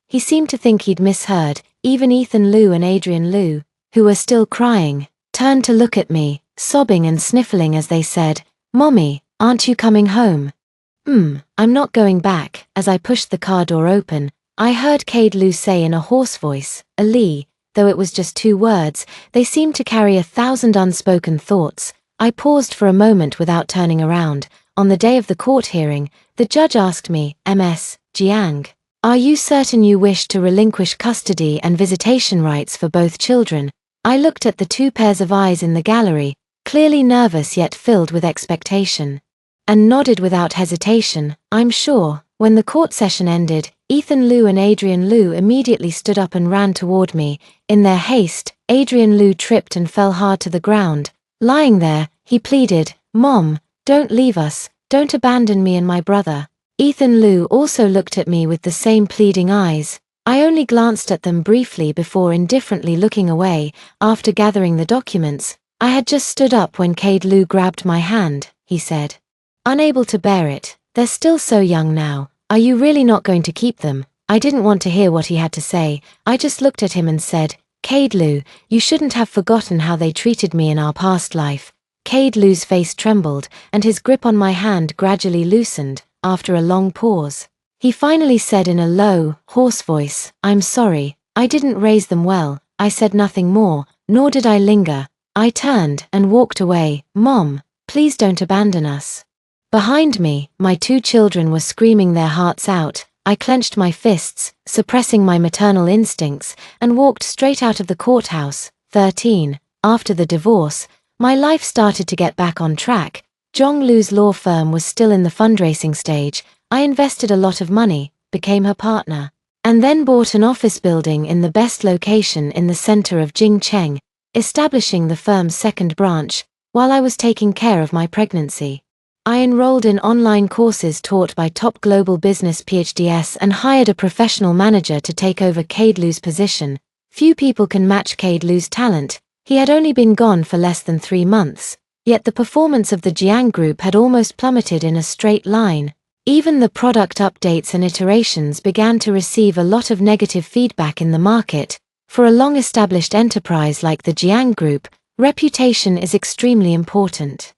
S1: He seemed to think he'd misheard. Even Ethan Liu and Adrian Liu, who were still crying, turned to look at me, sobbing and sniffling as they said, "Mommy, aren't you coming home?" I'm not going back." As I pushed the car door open, I heard Caidlu say in a hoarse voice, "Ali," though it was just 2 words, they seemed to carry 1,000 unspoken thoughts. I paused for a moment without turning around. On the day of the court hearing, the judge asked me, "Ms. Jiang, are you certain you wish to relinquish custody and visitation rights for both children?" I looked at the 2 pairs of eyes in the gallery, clearly nervous yet filled with expectation, and nodded without hesitation, "I'm sure." When the court session ended, Ethan Liu and Adrian Liu immediately stood up and ran toward me. In their haste, Adrian Liu tripped and fell hard to the ground. Lying there, he pleaded, "Mom, don't leave us, don't abandon me and my brother." Ethan Liu also looked at me with the same pleading eyes. I only glanced at them briefly before indifferently looking away. After gathering the documents, I had just stood up when Caidlu grabbed my hand. He said, "Unable to bear it. They're still so young now. Are you really not going to keep them?" I didn't want to hear what he had to say. I just looked at him and said, "Caidlu, you shouldn't have forgotten how they treated me in our past life." Caidlu's face trembled, and his grip on my hand gradually loosened. After a long pause, he finally said in a low, hoarse voice, "I'm sorry, I didn't raise them well." I said nothing more, nor did I linger. I turned and walked away. "Mom, please don't abandon us." Behind me, my 2 children were screaming their hearts out. I clenched my fists, suppressing my maternal instincts, and walked straight out of the courthouse. 13. After the divorce, my life started to get back on track. Zhonglu's law firm was still in the fundraising stage. I invested a lot of money, became her partner, and then bought an office building in the best location in the center of Jingcheng, establishing the firm's 2nd branch, while I was taking care of my pregnancy. I enrolled in online courses taught by top global business PhDs and hired a professional manager to take over Caidlu's position. Few people can match Caidlu's talent. He had only been gone for less than 3 months, yet the performance of the Jiang Group had almost plummeted in a straight line. Even the product updates and iterations began to receive a lot of negative feedback in the market. For a long-established enterprise like the Jiang Group, reputation is extremely important.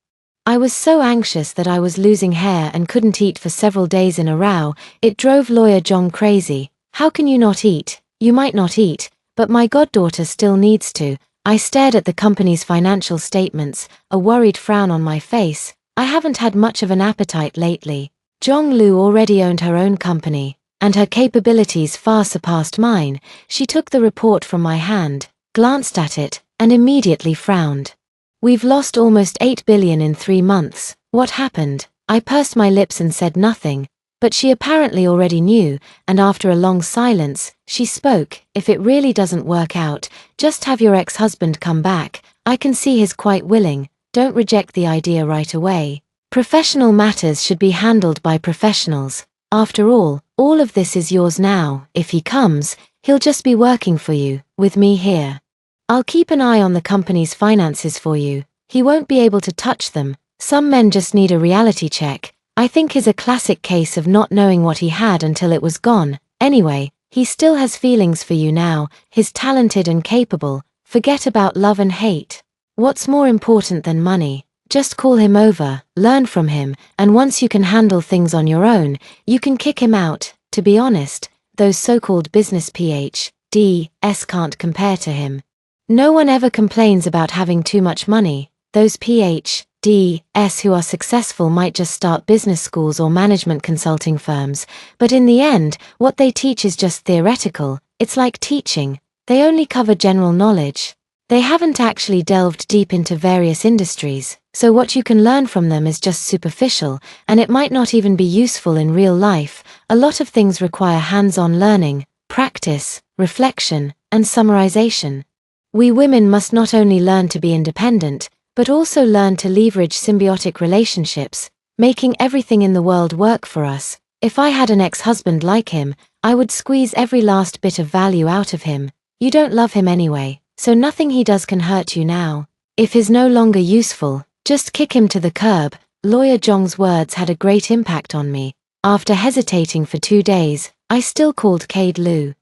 S1: I was so anxious that I was losing hair and couldn't eat for several days in a row. It drove lawyer Zhong crazy. "How can you not eat? You might not eat, but my goddaughter still needs to." I stared at the company's financial statements, a worried frown on my face. I haven't had much of an appetite lately. Zhong Lu already owned her own company, and her capabilities far surpassed mine. She took the report from my hand, glanced at it, and immediately frowned. "We've lost almost 8 billion in 3 months. What happened?" I pursed my lips and said nothing, but she apparently already knew, and after a long silence, she spoke. "If it really doesn't work out, just have your ex-husband come back. I can see he's quite willing. Don't reject the idea right away. Professional matters should be handled by professionals. After all of this is yours now. If he comes, he'll just be working for you, with me here. I'll keep an eye on the company's finances for you. He won't be able to touch them. Some men just need a reality check." I think is a classic case of not knowing what he had until it was gone. Anyway, he still has feelings for you now. He's talented and capable. Forget about love and hate. What's more important than money? Just call him over, learn from him, and once you can handle things on your own, you can kick him out. To be honest, those so-called business PhDs can't compare to him. No one ever complains about having too much money. Those PhDs who are successful might just start business schools or management consulting firms, but in the end, what they teach is just theoretical. It's like teaching. They only cover general knowledge. They haven't actually delved deep into various industries, so what you can learn from them is just superficial, and it might not even be useful in real life. A lot of things require hands-on learning, practice, reflection, and summarization. We women must not only learn to be independent, but also learn to leverage symbiotic relationships, making everything in the world work for us. If I had an ex-husband like him, I would squeeze every last bit of value out of him. You don't love him anyway, so nothing he does can hurt you now. If he's no longer useful, just kick him to the curb. Lawyer Zhong's words had a great impact on me. After hesitating for 2 days, I still called Cade Lu.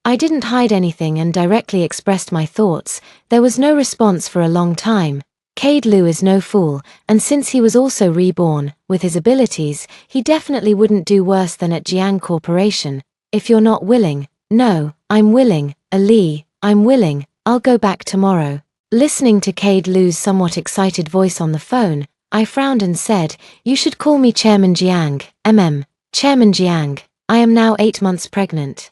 S1: I didn't hide anything and directly expressed my thoughts. There was no response for a long time. Cade Lu is no fool, and since he was also reborn, with his abilities, he definitely wouldn't do worse than at Jiang Corporation. If you're not willing, no, I'm willing, Ali, I'm willing, I'll go back tomorrow. Listening to Cade Lu's somewhat excited voice on the phone, I frowned and said, you should call me Chairman Jiang, Chairman Jiang. I am now 8 months pregnant.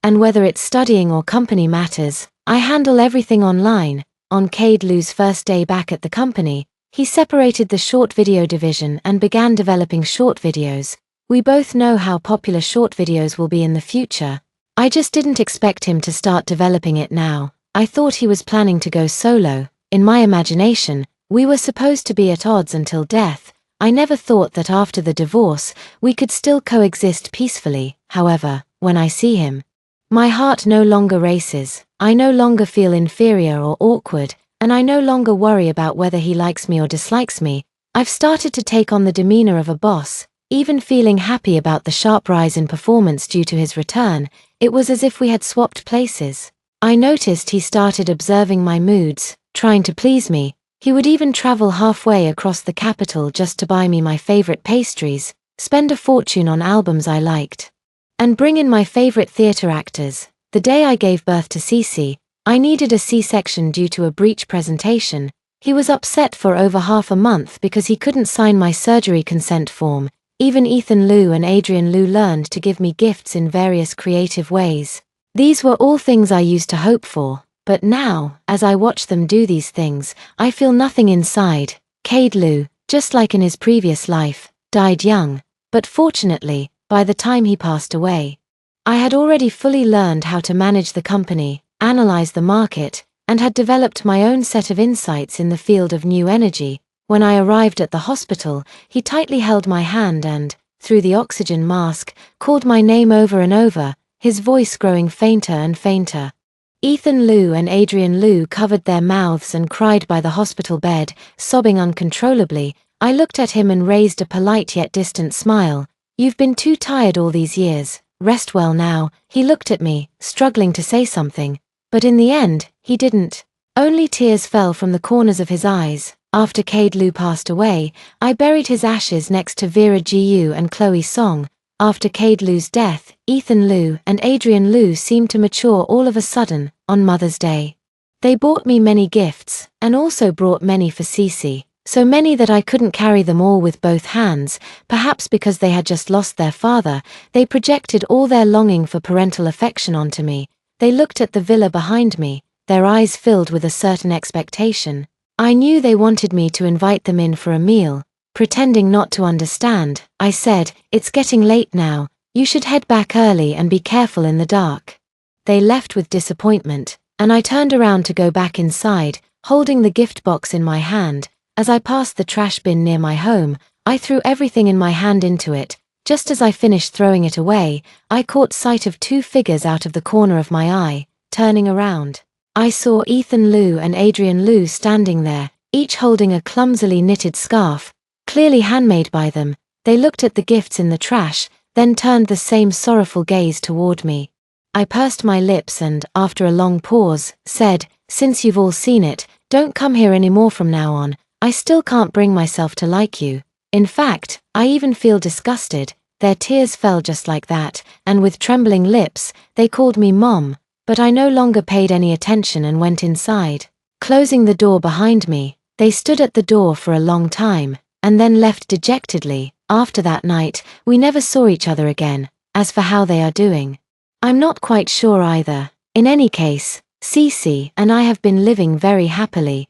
S1: And whether it's studying or company matters, I handle everything online. On Cade Lu's first day back at the company, he separated the short video division and began developing short videos. We both know how popular short videos will be in the future. I just didn't expect him to start developing it now. I thought he was planning to go solo. In my imagination, we were supposed to be at odds until death. I never thought that after the divorce, we could still coexist peacefully. However, when I see him, my heart no longer races. I no longer feel inferior or awkward, and I no longer worry about whether he likes me or dislikes me. I've started to take on the demeanor of a boss, even feeling happy about the sharp rise in performance due to his return. It was as if we had swapped places. I noticed he started observing my moods, trying to please me. He would even travel halfway across the capital just to buy me my favorite pastries, spend a fortune on albums I liked, and bring in my favorite theater actors. The day I gave birth to Cece, I needed a C-section due to a breech presentation. He was upset for over half a month because he couldn't sign my surgery consent form. Even Ethan Lu and Adrian Lu learned to give me gifts in various creative ways. These were all things I used to hope for, but now, as I watch them do these things, I feel nothing inside. Cade Lu, just like in his previous life, died young, but fortunately, by the time he passed away, I had already fully learned how to manage the company, analyze the market, and had developed my own set of insights in the field of new energy. When I arrived at the hospital, he tightly held my hand and, through the oxygen mask, called my name over and over, his voice growing fainter and fainter. Ethan Lu and Adrian Lu covered their mouths and cried by the hospital bed, sobbing uncontrollably. I looked at him and raised a polite yet distant smile. You've been too tired all these years. Rest well now. He looked at me, struggling to say something, but in the end, he didn't. Only tears fell from the corners of his eyes. After Cade Lu passed away, I buried his ashes next to Vera Gu and Chloe Song. After Cade Lu's death, Ethan Lu and Adrian Lu seemed to mature all of a sudden, on Mother's Day. They bought me many gifts, and also brought many for Cece, so many that I couldn't carry them all with both hands. Perhaps because they had just lost their father, they projected all their longing for parental affection onto me. They looked at the villa behind me, their eyes filled with a certain expectation. I knew they wanted me to invite them in for a meal. Pretending not to understand, I said, "It's getting late now, you should head back early and be careful in the dark." They left with disappointment, and I turned around to go back inside, holding the gift box in my hand. As I passed the trash bin near my home, I threw everything in my hand into it. Just as I finished throwing it away, I caught sight of 2 figures out of the corner of my eye. Turning around, I saw Ethan Lu and Adrian Lu standing there, each holding a clumsily knitted scarf, clearly handmade by them. They looked at the gifts in the trash, then turned the same sorrowful gaze toward me. I pursed my lips and, after a long pause, said, "Since you've all seen it, don't come here anymore from now on. I still can't bring myself to like you. In fact, I even feel disgusted." Their tears fell just like that, and with trembling lips, they called me Mom, but I no longer paid any attention and went inside. Closing the door behind me, they stood at the door for a long time, and then left dejectedly. After that night, we never saw each other again. As for how they are doing, I'm not quite sure either. In any case, Cece and I have been living very happily.